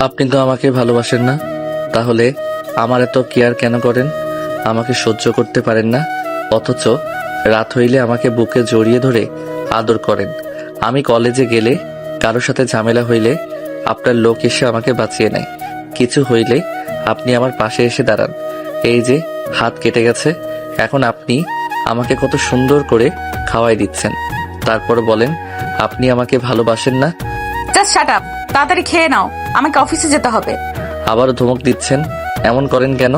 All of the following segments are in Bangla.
আপনি তো আমাকে ভালোবাসেন না, তাহলে আমার এত কেয়ার কেন করেন? আমাকে সহ্য করতে পারেন না, অথচ রাত হইলে আমাকে বুকে জড়িয়ে ধরে আদর করেন। আমি কলেজে গেলে, কারোর সাথে ঝামেলা হইলে আপনার লোক এসে আমাকে বাঁচিয়ে নেয়। কিছু হইলে আপনি আমার পাশে এসে দাঁড়ান। এই যে হাত কেটে গেছে, এখন আপনি আমাকে কত সুন্দর করে খাওয়াই দিচ্ছেন, তারপর বলেন আপনি আমাকে ভালোবাসেন না। জাস্ট শাট আপ, তাড়াতাড়ি খেয়ে নাও, আমাকে অফিসে যেতে হবে। আবারও ধমক দিচ্ছেন, এমন করেন কেন?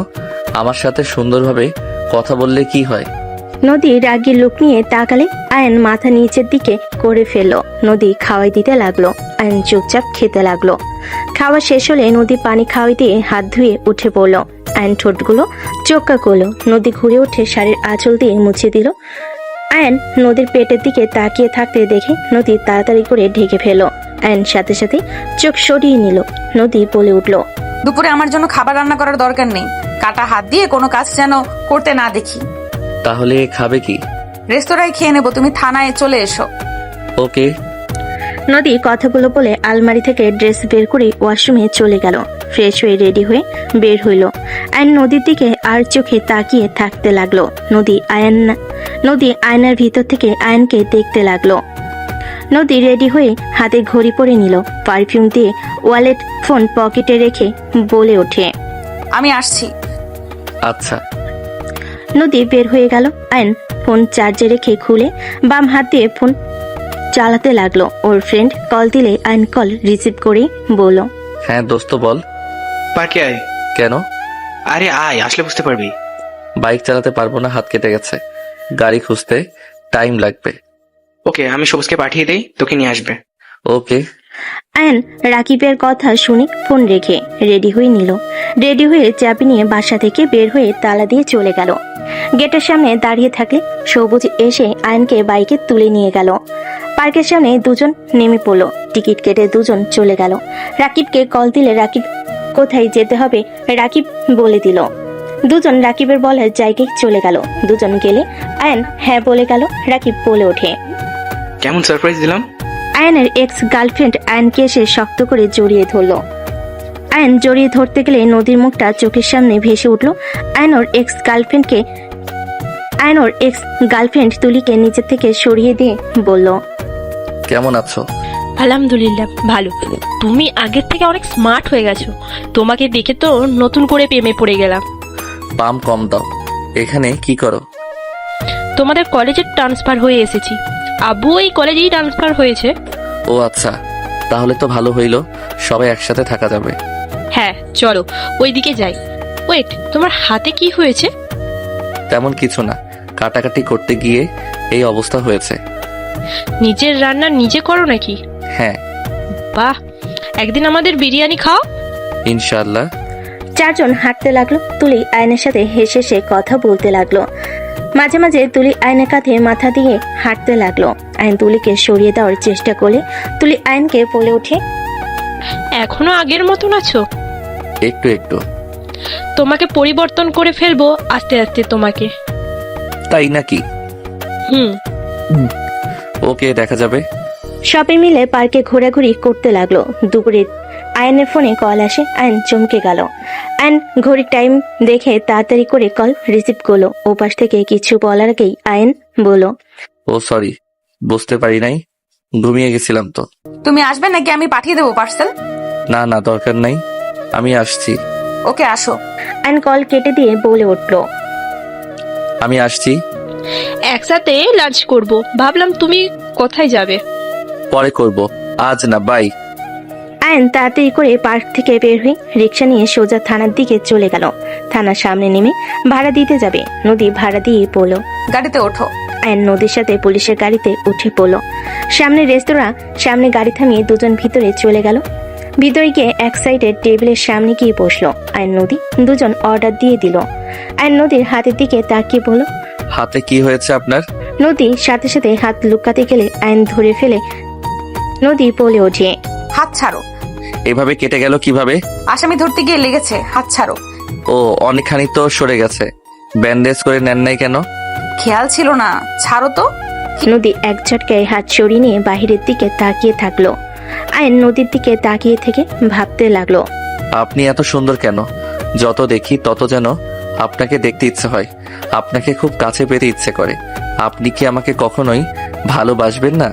আমার সাথে সুন্দরভাবে কথা বললে কি হয়? নদী রাগী লুক নিয়ে তাকালে আয়ন মাথা নিচের দিকে করে ফেললো। নদী খাওয়াই দিতে লাগলো, আয়ন চুপচাপ খেতে লাগলো। খাওয়া শেষ হলে নদী পানি খাওয়াই দিয়ে হাত ধুয়ে উঠে পড়লো। আয়ন ঠোঁটগুলো চোক্কা করলো। নদী ঘুরে উঠে শাড়ির আঁচল দিয়ে মুছে দিল। আয়ন নদীর পেটের দিকে তাকিয়ে থাকতে দেখে নদী তাড়াতাড়ি করে ঢেকে ফেললো। আয়ন সাথে সাথে চোখ সরিয়ে নিল। নদী বলে উঠলো, দুপুরে আমার জন্য খাবার রান্না করার দরকার নেই। কাটা হাত দিয়ে কোনো কাজ যেন করতে না দেখি। তাহলে খাবে কি? রেস্তোরাঁয় খেয়ে নেবো, তুমি থানায় চলে এসো। ওকে। নদী কথাগুলো বলে আলমারি থেকে ড্রেস বের করে ওয়াশরুমে চলে গেল। ফ্রেশ হয়ে রেডি হয়ে বের হইল। আয়ন নদীর দিকে আর চোখে তাকিয়ে থাকতে লাগলো। নদী আয়নার ভিতর থেকে আয়নকে দেখতে লাগলো। নদী রেডি হয়ে হাতে ঘড়ি পরে নিল। পারফিউম দিয়ে ওয়ালেট ফোন পকেটে রেখে বলে ওঠে, আমি আসছি। আচ্ছা। নদী বের হয়ে গেল। আয়ন ফোন চার্জে রেখে খুলে বাম হাত দিয়ে ফোন চালাতে লাগলো। ওর ফ্রেন্ড কল দিলে আয়ন কল রিসিভ করে বলল, হ্যাঁ দোস্ত বল। পার্কে আয়। কেন? আরে আয়, আসলে বুঝতে পারবি। বাইক চালাতে পারবো না, হাত কেটে গেছে। গাড়ি খুঁজতে টাইম লাগবে। ওকে, আমি সবুজকে পাঠিয়ে দেই, তোকে নিয়ে আসবে। ওকে। আয়ন রাকিবের কথা শুনে ফোন রেখে রেডি হয়ে নিল। রেডি হয়ে চাবি নিয়ে বাসা থেকে বের হয়ে তালা দিয়ে চলে গেল। গেটের সামনে দাঁড়িয়ে থাকলে সবুজ এসে আয়নকে বাইকে তুলে নিয়ে গেল। পার্কের সামনে দুজন নেমে পড়লো। টিকিট কেটে দুজন চলে গেল। রাকিবকে কল দিলে রাকিব কোথায় যেতে হবে রাকিব বলে দিল। দুজন রাকিবের বলার জায়গায় চলে গেল। দুজন গেলে আয়ন হ্যাঁ বলে গেল। রাকিব বলে ওঠে, কেমন সারপ্রাইজ দিলাম? আয়নের এক্স গার্লফ্রেন্ড আয়নকে এসে শক্ত করে জড়িয়ে ধরলো। আয়ন জড়িয়ে ধরতে গেলে নদীর মুখটা চোখের সামনে ভেসে উঠল। আয়নোর এক্স গার্লফ্রেন্ড তুলিকে নিচে থেকে সরিয়ে দিয়ে বলল, কেমন আছো? আলহামদুলিল্লাহ ভালো। তুমি আগের থেকে অনেক স্মার্ট হয়ে গেছো। তোমাকে দেখে তো নতুন করে প্রেমে পড়ে গেলাম। পাম কম দাও। এখানে কি করো? তোমাদের কলেজে ট্রান্সফার হয়ে এসেছি। আব্বু এই কলেজেই ট্রান্সফার হয়েছে। ও আচ্ছা, তাহলে তো ভালো হইলো, সবাই একসাথে থাকা যাবে। হ্যাঁ চলো ওইদিকে যাই। ওয়েট, তোমার হাতে কি হয়েছে? তেমন কিছু না, কাটাকাটি করতে গিয়ে এই অবস্থা হয়েছে। নিজের রান্না নিজে করো নাকি? হ্যাঁ। বাহ, একদিন আমাদের বিরিয়ানি খাও। ইনশাআল্লাহ। চারজন হাঁটতে লাগলো। তুলি আয়নের সাথে হেসে হেসে কথা বলতে লাগলো। মাঝে মাঝে তুলি আয়নের কাঁধে মাথা দিয়ে হাঁটতে লাগলো। আয়ন তুলিকে সরিয়ে দেওয়ার চেষ্টা করলে তুলি আয়নকে বলে ওঠে, এখনো আগের মতন আছো? একটু একটু। তোমাকে পরিবর্তন করে ফেলবো আস্তে আস্তে তোমাকে। তাই নাকি? হুম। ওকে, দেখা যাবে। সবাই মিলে পার্কে ঘোরাঘুরি করতে লাগলো। দুপুরে আয়নের ফোনে কল আসে। আয়ন চমকে গেল। আয়ন ঘড়ির টাইম দেখে তাড়াতাড়ি করে কল রিসিভ করলো। ওপাশ থেকে কিছু বলার আগেই আয়ন বলল, ও সরি, বুঝতে পারি নাই, ঘুমিয়ে গেছিলাম তো। তুমি আসবে নাকি আমি পাঠিয়ে দেবো পার্সেল? না না, দরকার নাই, আমি আসছি। ওকে আসো। আয়ন কল কেটে দিয়ে বলে উঠলো, আমি আসছি। একসাথে লাঞ্চ করব। ভাবলাম তুমি কোথায় যাবে। পরে করব, আজ না, বাই। আয়ন তাড়াতাড়ি করে পার্ক থেকে বের হয়ে রিক্সা নিয়ে সোজা থানার দিকে চলে গেল। থানার সামনে নেমে ভাড়া দিতে যাবে। নদী ভাড়া দিয়ে পড়লো। গাড়িতে ওঠো। আয়ন নদীর সাথে পুলিশের গাড়িতে উঠে পড়লো। সামনে রেস্তোরাঁ, সামনে গাড়ি থামিয়ে দুজন ভিতরে চলে গেল। ভিতরে গিয়ে এক সাইডে টেবিলের সামনে গিয়ে বসলো। আয়ন নদী দুজন অর্ডার দিয়ে দিল। আয়ন নদীর হাতের দিকে তাকিয়ে বলল, হাতে কি হয়েছে আপনার? নদী সাথে সাথে হাত লুকাতে গেলে আয়ন ধরে ফেলে নদী বলে ওঠে, হাত ছাড়ো। এভাবে কেটে গেল কিভাবে? আসামি ধরতে গিয়ে লেগেছে, হাত ছাড়ো। ও, অনেকখানি তো সরে গেছে, ব্যান্ডেজ করে নেন নাই কেন? খেয়াল ছিল না, ছাড়ো তো। নদী এক ঝটকায় হাত সরিয়ে নিয়ে বাহিরের দিকে তাকিয়ে থাকলো। আয়ন নদীর দিকে তাকিয়ে থেকে ভাবতে লাগলো। আপনি এত সুন্দর কেন? যত দেখি তত যেন আপনাকে দেখতে ইচ্ছে হয়, আপনাকে খুব কাছে পেতে ইচ্ছে করে। আপনি কি আমাকে কখনোই ভালোবাসবেন না?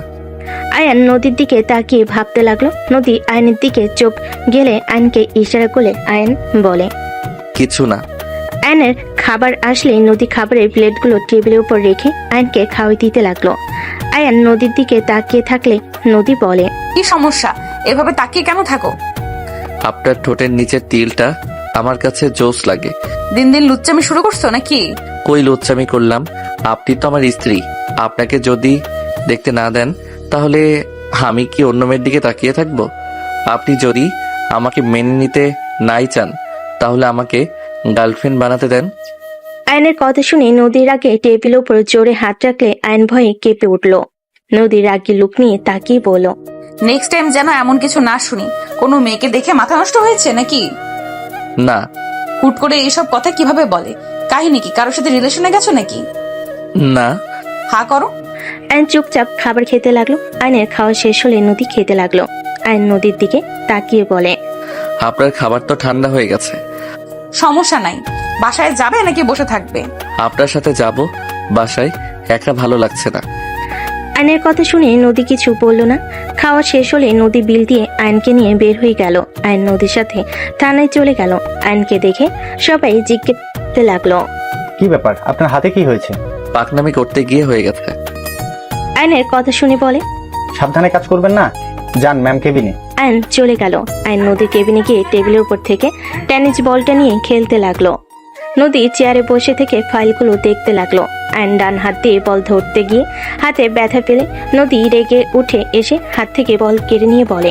আয়ন নদীর দিকে তাকিয়ে ভাবতে লাগলো। নদী আয়নের দিকে চোখ গেলে আয়নকে ইশারা করলে আয়ন বলে, কিছু না। আয়নের খাবার আসলে নদী খাবারের প্লেটগুলো টেবিলের উপর রেখে আয়নকে খাওয়াই দিতে লাগলো। আয়ন নদীর দিকে তাকিয়ে থাকলে নদী বলে, কি সমস্যা? এভাবে তাকিয়ে কেন থাকো? আপনার ঠোঁটের নিচের তিলটা আমার কাছে জোস লাগে। দিন দিন লুচ্চামি শুরু করছো নাকি? কই লুচ্চামি করলাম? আপনি তো আমার স্ত্রী। আপনাকে যদি দেখতে না দেন তাহলে আমি কি অন্য মেয়ের দিকে তাকিয়ে থাকবো? আপনি যদি আমাকে মেনে নিতে নাই চান তাহলে আমাকে গার্লফ্রেন্ড বানাতে দেন। আয়নের কথা শুনে নদীর আগে টেবিলের উপর জোরে হাত রাখলে আয়ন ভয়ে কেঁপে উঠল। নদীর রাগী লুক নিয়ে তাকিয়ে বলল, নেক্সট টাইম যেন এমন কিছু না শুনি। কোনো মেয়েকে দেখে মাথা নষ্ট হয়েছে নাকি? না। হুট করে এইসব কথা কিভাবে বলে? কাহিনী কি? কারোর সাথে রিলেশনে গেছো নাকি? না। হা করো। আয়ন চুপচাপ খাবার খেতে লাগলো। আয়নের খাওয়া শেষ হলে নদী খেতে লাগলো। আয়ন নদীর দিকে তাকিয়ে বলে, আপনার খাবার তো ঠান্ডা হয়ে গেছে। সমস্যা নাই। বাসায় যাবে নাকি বসে থাকবে? আপনার সাথে যাব। বাসায় একা ভালো লাগছে না। আয়নের কথা শুনে নদী কিছু বলল না। খাওয়া শেষ হলে নদী বিল দিয়ে আয়নকে নিয়ে বের হয়ে গেল। আয়ন নদীর সাথে থানায় চলে গেল। আয়নকে দেখে সবাই জিজ্ঞেস করতে লাগলো, কি ব্যাপার, আপনার হাতে কি হয়েছে? পাকনামি করতে গিয়ে হয়ে গেছে। আয়নের কথা শুনে বলে, সাবধানে কাজ করবেন না, যান ম্যাম কেবিনে। আয়ন চলে গেল। আয়ন নদীর কেবিনে গিয়ে টেবিলের উপর থেকে টেনিস বলটা নিয়ে খেলতে লাগলো। নদী চেয়ারে বসে থেকে ফাইলগুলো দেখতে লাগলো। আয়ন ডান হাত দিয়ে বল ধরতে গিয়ে হাতে ব্যথা পেলে নদী রেগে উঠে এসে হাত থেকে বল কেড়ে নিয়ে বলে,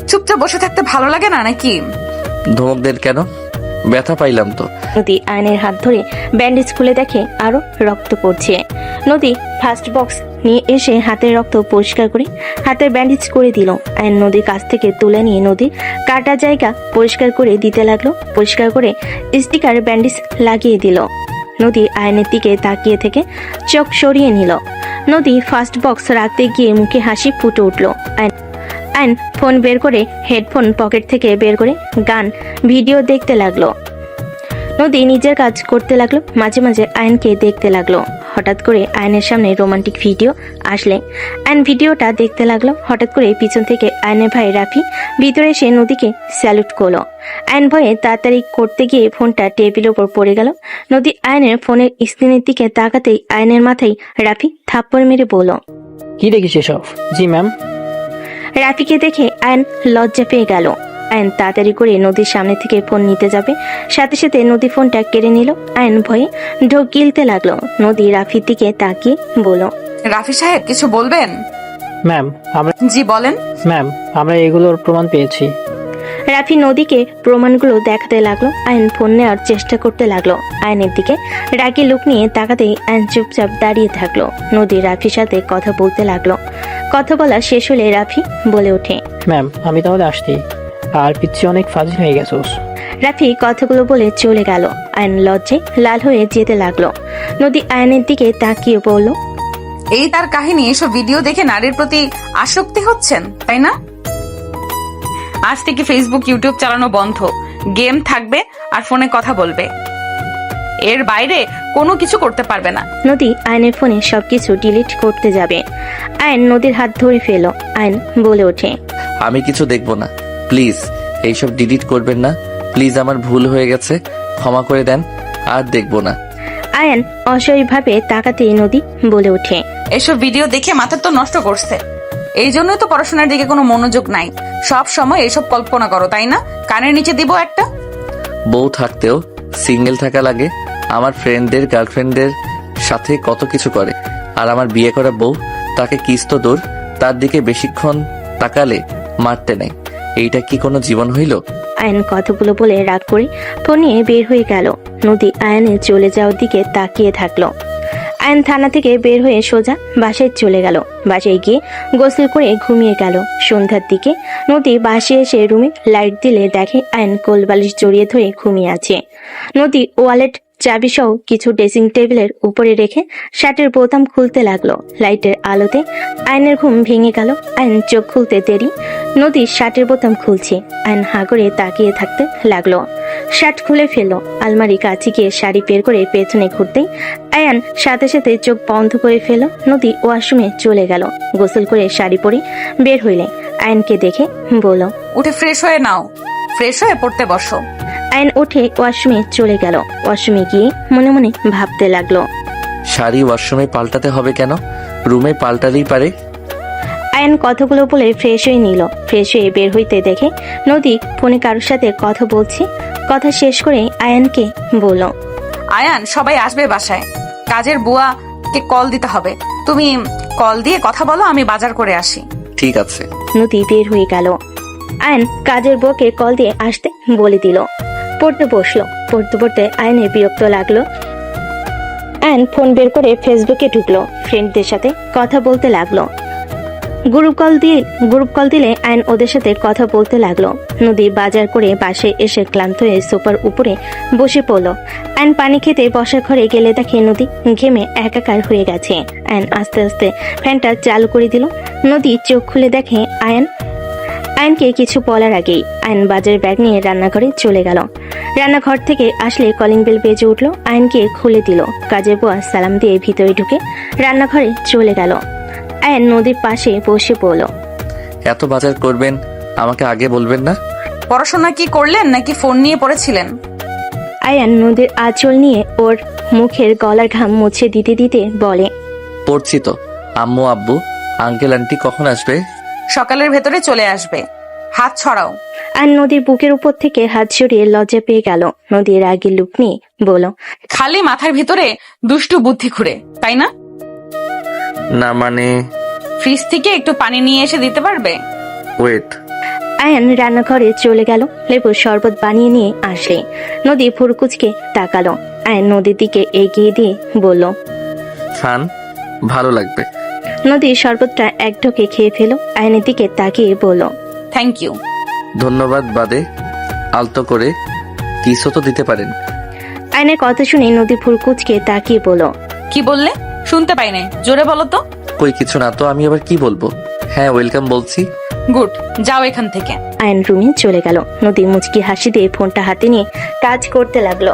চুপচাপ বসে থাকতে ভালো লাগে না নাকি? ধমক দেন কেন? ব্যথা পাইলাম তো। নদী আয়নের হাত ধরে ব্যান্ডেজ খুলে দেখে আরো রক্ত পড়ছে। নদী ফার্স্ট বক্স নিয়ে এসে হাতের রক্ত পরিষ্কার করে হাতের ব্যান্ডেজ করে দিল। আয়ন নদীর কাছ থেকে তুলে নিয়ে নদীর কাটা জায়গা পরিষ্কার করে দিতে লাগলো। পরিষ্কার করে স্টিকার ব্যান্ডেজ লাগিয়ে দিল। নদী আয়নের দিকে তাকিয়ে থেকে চোখ সরিয়ে নিল। নদী ফার্স্ট বক্স রাখতে গিয়ে মুখে হাসি ফুটে উঠল। আয়ন ফোন বের করে হেডফোন পকেট থেকে বের করে গান ভিডিও দেখতে লাগলো। নদী নিজের কাজ করতে লাগলো। মাঝে মাঝে আয়নকে দেখতে লাগলো। হঠাৎ করে আয়নের সামনে রোমান্টিক ভিডিও আসলে আয়ন ভিডিওটা দেখতে লাগলো। হঠাৎ করে পিছন থেকে আয়নের ভাই রাফি ভিতরে এসে নদীকে স্যালুট করলো। আয়ন ভয়ে তাড়াতাড়ি করতে গিয়ে ফোনটা টেবিলের উপর পড়ে গেল। নদী আয়নের ফোনের স্ক্রিনের দিকে তাকাতেই আয়নের মাথায় রাফি থাপ্পড় মেরে বলল, কি দেখিস এসব? জি ম্যাম। রাফিকে দেখে আয়ন লজ্জা পেয়ে গেল। আয়ন তাড়াতাড়ি করে নদীর সামনে থেকে ফোন নিতে যাবে, সাথে সাথে নদী ফোনটা কেড়ে নিল। আয়ন ভয়ে ঢোক গিলতে লাগলো। নদী রাফির দিকে তাকিয়ে বলল, রাফি সাহেব কিছু বলবেন? ম্যাম আমরা জি বলেন। ম্যাম আমরা এগুলোর প্রমাণ পেয়েছি। রাফি নদীকে প্রমাণগুলো দেখাতে লাগলো। আয়ন ফোন নেওয়ার চেষ্টা করতে লাগলো। আয়নের দিকে রাগি লুক নিয়ে তাকাতেই আয়ন চুপচাপ দাঁড়িয়ে থাকলো। নদী রাফির সাথে কথা বলতে লাগলো। কথা বলা শেষ হলে রাফি বলে ওঠে, ম্যাম আমি তাহলে আসছি, আর পিচ্ছি অনেক ফাজিল হয়ে গেছোস। রাফি কথাগুলো বলে চলে গেল। আয়ন লজ্জায় লাল হয়ে যেতে লাগলো। নদী আয়নের দিকে তাকিয়ে বলল, এই তার কাহিনী? এসব ভিডিও দেখে নারীর প্রতি আসক্তি হচ্ছেন তাই না? আজ থেকে ফেসবুক ইউটিউব চালানো বন্ধ। গেম থাকবে আর ফোনে কথা বলবে। এর বাইরে কোনো কিছু করতে পারবে না। নদী আয়নের ফোনে সবকিছু ডিলিট করতে যাবে। আয়ন নদীর হাত ধরে ফেল। আয়ন বলে ওঠে, আমি কিছু দেখব না, প্লিজ। এইসব ডিলিট করবেন না প্লিজ। আমার ভুল হয়ে গেছে, ক্ষমা করে দেন। আর দেখব না। আয়ন অসহায়ভাবে তাকাতেই নদী বলে ওঠে, এসব ভিডিও দেখে মাথা তো নষ্ট করছে। এই জন্যই তো পড়াশোনার দিকে কোনো মনোযোগ নাই। সব সময় এসব কল্পনা করো তাই না? কানের নিচে দিব একটা। বউ থাকতেও সিঙ্গেল থাকা লাগে। আমার ফ্রেন্ডদের গার্লফ্রেন্ডদের সাথে কত কিছু করে, আর আমার বিয়ে করা বউ, তাকে কিস তো দূর, তার দিকে বেশিক্ষণ তাকালে মারতে নেই। এইটা কি কোনো জীবন হইল? আয়ন কথাগুলো বলে রাগ করে ফোন নিয়ে বের হয়ে গেল। নদী আয়নের চলে যাওয়ার দিকে তাকিয়ে থাকলো। আয়ন থানা থেকে বের হয়ে সোজা বাসায় চলে গেল। বাসায় গিয়ে গোসল করে ঘুমিয়ে গেল। সন্ধ্যার দিকে নদী বাসে এসে রুমে লাইট দিলে দেখে আয়ন কোলবালিশ জড়িয়ে ধরে ঘুমিয়ে আছে। নদী ওয়ালেট চাবি সহ কিছু ড্রেসিং টেবিলের উপরে রেখে শার্টের বোতাম খুলতে লাগলো। লাইটের আলোতে আয়নের ঘুম ভেঙে গেল। আয়ন চোখ খুলতে দেরি, নদী শার্টের বোতাম খুলছে। আয়ন হাঁ করে তাকিয়ে থাকতে লাগলো। শার্ট খুলে ফেললো। আলমারি কাছে গিয়ে শাড়ি বের করে পেছনে ঘুরতেই আয়ান সাথে সাথে চোখ বন্ধ করে ফেলল। নদী ওয়াশরুমে চলে গেল। গোসল করে শাড়ি পরে বের হইলে আয়নকে দেখে বলল, উঠে ফ্রেশ হয়ে নাও, ফ্রেশ হয়ে পড়তে বসো। আয়ন উঠে ওয়াশরুমে চলে গেল। ওয়াশরুমে গিয়ে মনে মনে ভাবতে লাগলো। শাড়ি ওয়াশরুমে পাল্টাতে হবে কেন? রুমে পাল্টালেই পারে। আয়ন কথাগুলো বলে ফ্রেশ হয়ে নিল। ফ্রেশ হয়ে বের হইতে দেখে নদী ফোনে কারোর সাথে কথা বলছে। কথা শেষ করে আয়ানকে বলল, আয়ান, সবাই আসবে বাসায়, কাজের বুয়াকে কল দিতে হবে। তুমি কল দিয়ে কথা বলো, আমি বাজার করে আসি। ঠিক আছে। নদী বের হয়ে গেল। আয়ন কাজের বউকে কল দিয়ে আসতে বলে দিল। পড়তে বসলো। পড়তে পড়তে আয়নের বিরক্ত লাগলো। আয়ন ফোন বের করে ফেসবুকে ঢুকলো। ফ্রেন্ডদের সাথে কথা বলতে লাগলো। গ্রুপ কল দিলে আয়ন ওদের সাথে কথা বলতে লাগলো। নদী বাজার করে বাসায় এসে ক্লান্ত হয়ে সোফার উপরে বসে পড়লো। আয়ন পানি খেতে বসার ঘরে গেলে দেখে নদী ঘেমে একাকার হয়ে গেছে। আয়ন আস্তে আস্তে ফ্যানটা চালু করে দিল। নদী চোখ খুলে দেখে আয়নকে কিছু বলার আগেই আয়ন বাজার ব্যাগ নিয়ে রান্নাঘরে চলে গেল। রান্নাঘর থেকে আসলে কলিং বেল বেজে উঠলো। আয়নকে খুলে দিল। কাজের বুয়া সালাম দিয়ে ভিতরে ঢুকে রান্নাঘরে চলে গেল। আয়ন নদীর পাশে বসে পড়ল। এত বাজার করবেন, আমাকে আগে বলবেন না? পড়াশোনা কি করলেন নাকি ফোন নিয়ে পড়েছিলেন? আয়ান নদীর আঁচল নিয়ে ওর মুখের গলার ঘাম মুছে দিতে দিতে বলে, পড়ছি তো। আম্মু আব্বু আঙ্কেল আন্টি কখন আসবে? সকালের ভেতরে চলে আসবে। হাত ছড়াও। আর নদীর বুকের উপর থেকে হাত সরিয়ে লজ্জা পেয়ে গেল। নদীর রাগের লুক নিয়ে বলল, খালি মাথার ভিতরে দুষ্টু বুদ্ধি ঘুরে, তাই না? না মানে। ফ্রিজ থেকে একটু পানি নিয়ে এসে দিতে পারবে? ওয়েট। আয়ান রান্নাঘরে চলে গেল। লেবুর শরবত বানিয়ে নিয়ে আসে। নদী ফুরকুচকে তাকালো। আয়ান নদীর দিকে এগিয়ে দিয়ে বলল, খান, ভালো লাগবে। নদী শরবতটা এক ঢোকে খেয়ে ফেল। আয়নের দিকে তাকিয়ে বলল, থ্যাংক ইউ। ধন্যবাদ বাদে আলতো করে কিসও তো দিতে পারেন। আয়নের কথা শুনে নদী ফুরকুচকে তাকিয়ে বলল, কি বললে? শুনতে পাইনি, জোরে বলো তো। কই কিছু না তো, আমি আবার কি বলবো? হ্যাঁ ওয়েলকাম বলছি। গুড, যাও এখান থেকে। আয়ন রুমে চলে গেল। নদী মুচকি হাসি দিয়ে ফোনটা হাতে নিয়ে কাজ করতে লাগলো।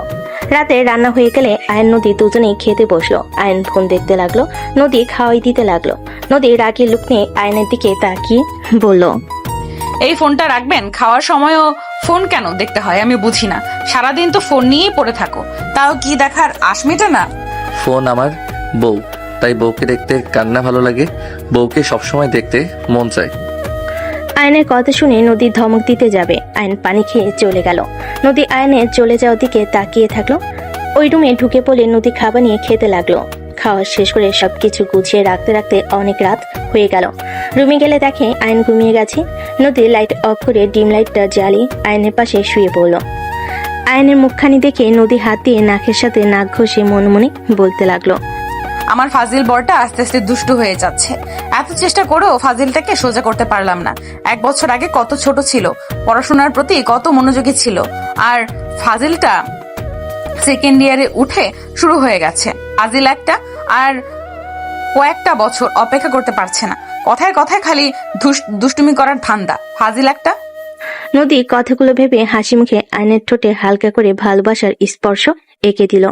রাতে রান্না হয়ে গেলে আয়ন নদী দুজনেই খেতে বসলো। আয়ন ফোন দেখতে লাগলো, নদী খাওয়াই দিতে লাগলো। নদী রাগের লুক নিয়ে আয়নের দিকে তাকিয়ে বলল, এই ফোনটা রাখবেন? খাওয়ার সময়ও ফোন কেন দেখতে হয় আমি বুঝি না। সারাদিন তো ফোন নিয়েই পড়ে থাকো, তাও কি দেখার আশ মেটে না? ফোন আমার বউ, তাই বউকে দেখতে কান্না ভালো লাগে। বউকে সবসময় দেখতে মন চায়। আয়নের কথা শুনে নদী ধমক দিতে যাবে। আয়ন পানি খেয়ে চলে গেল। নদী আয়নের চলে যাওয়ার দিকে তাকিয়ে থাকলো। ওই রুমে ঢুকে পড়ে নদী খাবার নিয়ে খেতে লাগলো। খাওয়া শেষ করে সবকিছু গুছিয়ে রাখতে রাখতে অনেক রাত হয়ে গেল। রুমে গেলে দেখে আয়ন ঘুমিয়ে গেছে। নদী লাইট অফ করে ডিম লাইটটা জ্বালিয়ে আয়নের পাশে শুয়ে পড়ল। আয়নের মুখখানি দেখে নদী হাত দিয়ে নাকের সাথে নাক ঘষে মনে মনে বলতে লাগলো, আমার ফাজিল বরটা আস্তে আস্তে দুষ্টু হয়ে যাচ্ছে। এত চেষ্টা করেও ফাজিলটাকে সোজা করতে পারলাম না। 1 বছর আগে কত ছোট ছিল, পড়াশোনার প্রতি কত মনোযোগী ছিল, আর ফাজিলটা সেকেন্ড ইয়ারে উঠে শুরু হয়ে গেছে। ফাজিল একটা, আর কয়েকটা বছর অপেক্ষা করতে পারছে না। কথায় কথায় খালি দুষ্টুমি করার ধান্দা। ফাজিল একটা। নদী কথাগুলো ভেবে হাসি মুখে আয়নের ঠোঁটে হালকা করে ভালোবাসার স্পর্শ এঁকে দিল।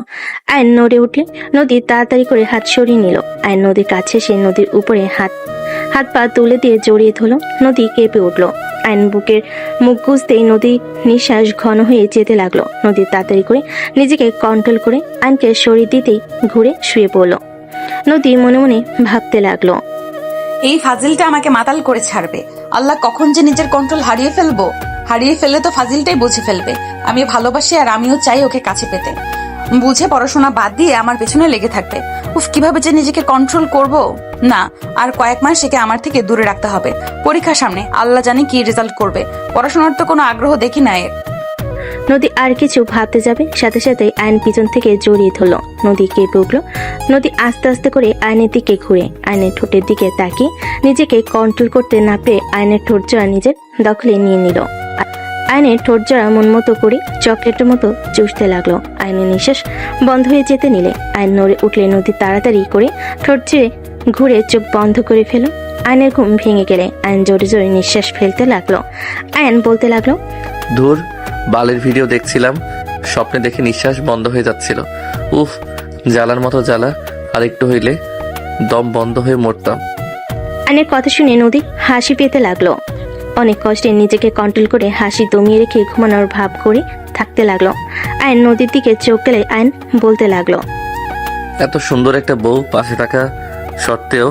আয়ন নড়ে উঠলে নদী তাড়াতাড়ি করে হাত সরিয়ে নিল। আয়ন নদীর কাছে সে নদীর উপরে হাত পা তুলে দিয়ে জড়িয়ে ধরল। নদী কেঁপে উঠল। আয়ন বুকের মুখ গুজতেই নদী নিঃশ্বাস ঘন হয়ে যেতে লাগলো। নদী তাড়াতাড়ি করে নিজেকে কন্ট্রোল করে আয়নকে সরিয়ে দিতেই ঘুরে শুয়ে পড়ল। নদী মনে মনে ভাবতে লাগলো, এই ফাজিলটা আমাকে মাতাল করে ছাড়বে। আল্লাহ, কখন যে নিজের কন্ট্রোল হারিয়ে ফেলবো। হারিয়ে ফেললে তো ফাজিলটাই বুঝে ফেলবে আমি ভালোবাসি, আর আমিও চাই ওকে কাছে পেতে। বুঝে পড়াশোনা বাদ দিয়ে আমার পেছনে লেগে থাকবে। উফ, কিভাবে যে নিজেকে কন্ট্রোল করব। না, আর কয়েক মাস একে আমার থেকে দূরে রাখতে হবে। পরীক্ষার সামনে, আল্লাহ জানে কি রেজাল্ট করবে। পড়াশোনার তো কোনো আগ্রহ দেখি না এর। নদী আর কিছু ভাবতে যাবে, সাথে সাথে আয়ন পিছন থেকে জড়িয়ে ধরল। নদী কেঁপে উঠল। নদী আস্তে আস্তে করে আয়নের দিকে ঘুরে আয়নের ঠোঁটের দিকে তাকিয়ে নিজেকে কন্ট্রোল করতে না পেরে আয়নের ঠোঁট জোড়া নিজের দখলে নিয়ে নিল। আয়নের ঠোঁট জোড়া মন মতো করে চকলেটের মতো চুষতে লাগলো। আয়নের নিঃশ্বাস বন্ধ হয়ে যেতে নিলে আয়ন নড়ে উঠলে নদী তাড়াতাড়ি করে ঠোঁট চেয়ে ঘুরে চোখ বন্ধ করে ফেল। আয়নের ঘুম ভেঙে গেলে আয়ন জোরে জোরে নিঃশ্বাস ফেলতে লাগলো। আয়ন বলতে লাগলো, ধুর, বালের ভিডিও দেখছিলাম, স্বপ্নে দেখে নিঃশ্বাস বন্ধ হয়ে যাচ্ছিল। উফ, জ্বালার মতো জ্বালা, আর একটু হইলে দম বন্ধ হয়ে মরতাম। আয়নের কথা শুনে নদী হাসি পেতে লাগলো। অনেক কষ্টে নিজেকে কন্ট্রোল করে হাসি দমিয়ে রেখে ঘুমানোর ভাব করে থাকতে লাগলো। আয়ন নদীর দিকে চোখ গেলে আয়ন বলতে লাগলো, এত সুন্দর একটা বউ পাশে থাকা সত্ত্বেও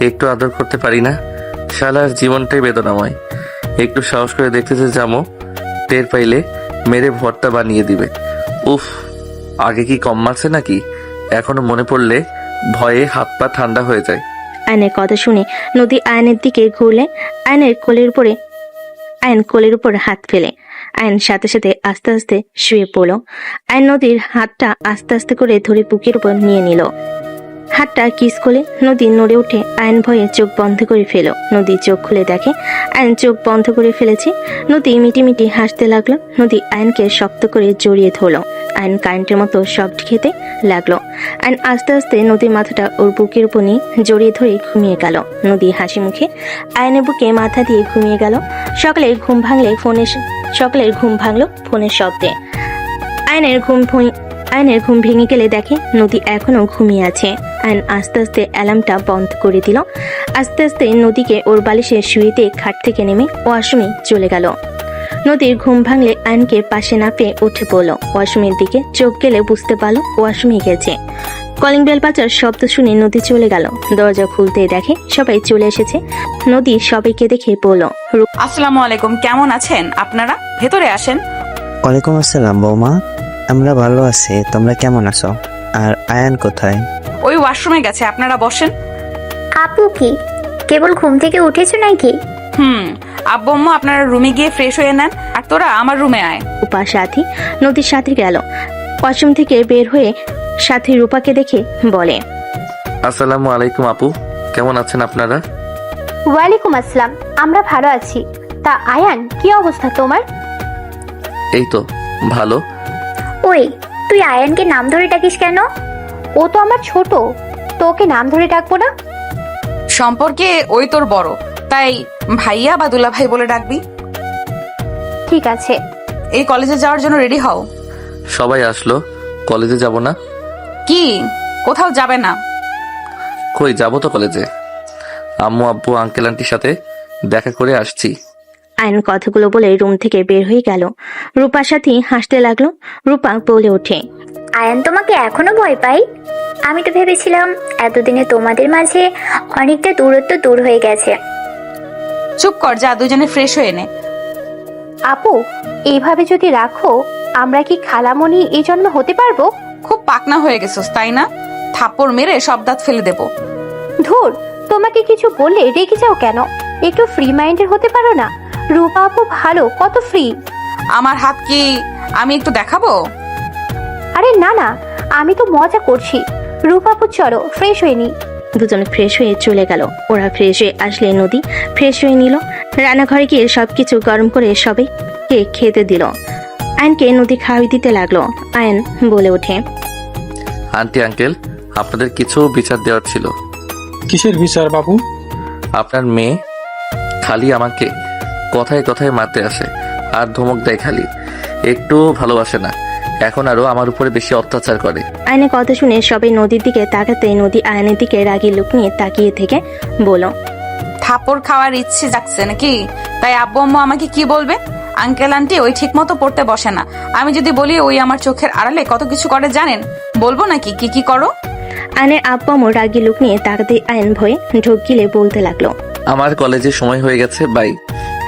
একটু আদর করতে পারি না। শালার জীবনটাই বেদনাময়। একটু সাহস করে দেখতেছে যামো, টের পাইলে মেরে ভর্তা বানিয়ে দিবে। উফ, আগে কি কম মারছে নাকি? এখনো মনে পড়লে ভয়ে হাত পা ঠান্ডা হয়ে যায়। আয়নের কথা শুনে নদী আয়নের দিকে ঘুরলে আয়ন কোলের উপর হাত ফেলে আয়ন সাথে সাথে আস্তে আস্তে শুয়ে পড়ল। আয়ন নদীর হাতটা আস্তে আস্তে করে ধরে বুকের উপর নিয়ে নিল। হাতটা কিস করলে নদী নড়ে উঠে আয়ন ভয়ে চোখ বন্ধ করে ফেল। নদী চোখ খুলে দেখে আয়ন চোখ বন্ধ করে ফেলেছে। নদী মিটিমিটি হাসতে লাগলো। নদী আয়নকে শক্ত করে জড়িয়ে ধরল। আয়ন কারেন্টের মতো শব্দ খেতে লাগলো। আয়ন আস্তে আস্তে নদীর মাথাটা ওর বুকের উপর নিয়ে জড়িয়ে ধরে ঘুমিয়ে গেল। নদী হাসি মুখে আয়নের বুকে মাথা দিয়ে ঘুমিয়ে গেল। সকালের ঘুম ভাঙলো ফোনের শব্দে। আয়নের ঘুম ভেঙে গেলে দেখে নদী এখনো ঘুমিয়ে আছে। আয়ন আস্তে আস্তে অ্যালার্মটা বন্ধ করে দিল। আস্তে আস্তে নদীকে ওর বালিশে শুয়েতে খাট থেকে নেমে ওয়াশরুমে চলে গেল। নদীর ঘুম ভাঙলে আয়নকে পাশে না পেয়ে উঠে পড়ল। ওয়াশরুমের দিকে চোখ গেলে বুঝতে পারলো ওয়াশরুমে গেছে। কলিং বেল বাজার শব্দ শুনে নদী চলে গেল। দরজা খুলতে দেখে সবাই চলে এসেছে। নদী সবাইকে দেখে বলল, আসসালামু আলাইকুম, কেমন আছেন আপনারা? ভেতরে আসেন। ওয়ালাইকুম আসসালাম বৌমা, আমরা ভালো আছি, তোমরা কেমন আছো? আর আয়ান কোথায়? ওই ওয়াশরুমে গেছে, আপনারা বসেন। আপু কি কেবল ঘুম থেকে উঠেছো নাকি? আব্বু আম্মু আপনারা রুমে গিয়ে ফ্রেশ হয়ে নেন, আর তোরা আমার রুমে আয়। রূপা সাথী নদীর সাথে গেল। ওয়াশরুম থেকে বের হয়ে সাথী রূপাকে দেখে বলে, আসসালামু আলাইকুম আপু, কেমন আছেন আপনারা? ওয়ালাইকুম আসসালাম, আমরা ভালো আছি। তা আয়ান, কি অবস্থা তোমার? এই তো ভালো। ওই, তুই আয়ানকে নাম ধরে ডাকিস কেন? ও তো আমার ছোট, তোকে নাম ধরে ডাকবো না? সম্পর্কে ওই তোর বড়, তাই ভাইয়া বা দুলা ভাই বলে ডাকবি। ঠিক আছে। এই কলেজে যাওয়ার জন্য রেডি হও। সবাই আসলো, কলেজে যাব না? কি, কোথাও যাবে না? কই যাবো তো কলেজে, আম্মু আব্বু আঙ্কেল আন্টির সাথে দেখা করে আসছি। আয়ন কথাগুলো বলে রুম থেকে বের হয়ে গেল। রূপার সাথে হাসতে লাগলো। রূপা বলে ওঠে, আয়ান তোমাকে এখনো ভয় পাই? আমি তো ভেবেছিলাম এতদিনে তোমাদের মাঝে অনেকটা দূরত্ব দূর হয়ে গেছে। চুপ কর, যা দুজনে ফ্রেশ হয়ে নে। আপু, এইভাবে যদি রাখো, আমরা কি খালামণি এই জন্ম হতে পারবো? খুব পাকনা হয়ে গেছিস তাই না? থাপ্পড় মেরে সব দাঁত ফেলে দেবো। ধুর, তোমাকে কিছু বললে রেগে যাও কেন? একটু ফ্রি মাইন্ডের হতে পারো না? রূপা আপু ভালো, কত ফ্রি। আমার হাত কি আমি একটু দেখাবো? আরে না না, আমি তো মজা করছি। রূপা আপু চলো ফ্রেশ হয়ে নি। দুজনে ফ্রেশ হয়ে চলে গেল। ওরা ফ্রেশ হয়ে আসলে নদী ফ্রেশ হয়ে নিল। রান্নাঘরে গিয়ে সবকিছু গরম করে সবাইকে খেতে দিল। আয়নকে নদী খাওয়াই দিতে লাগলো। আয়ন বলে ওঠে, আন্টি আঙ্কেল, আপনাদের কিছু বিচার দেওয়ার ছিল। কিসের বিচার বাবু? আপনার মেয়ে খালি আমাকে কথায় কথায় মারতে আসে আর ধমক দেয়, খালি একটু ভালোবাসে না। এখন আরো আমার উপরে বেশি অত্যাচার করে। আয়নের কথা শুনে সবাই নদীর দিকে তাকাতে নদী আয়নের দিকে রাগী লুক নিয়ে তাকিয়ে থেকে বলো, থাপ্পড় খাওয়ার ইচ্ছে যাচ্ছে নাকি? তাই আব্বু আম্মু আমাকে কি বলবে? আঙ্কেল আন্টি ওই ঠিক মতো পড়তে বসে না। আমি যদি বলি ওই আমার চোখের আড়ালে কত কিছু করে জানেন, বলবো নাকি কি কি করো? আয়নের আব্বু আম্মু রাগী লুক নিয়ে তাকাতে আয়ন ভয়ে ঢোক গিলে বলতে লাগলো, আমার কলেজে সময় হয়ে গেছে, বাই।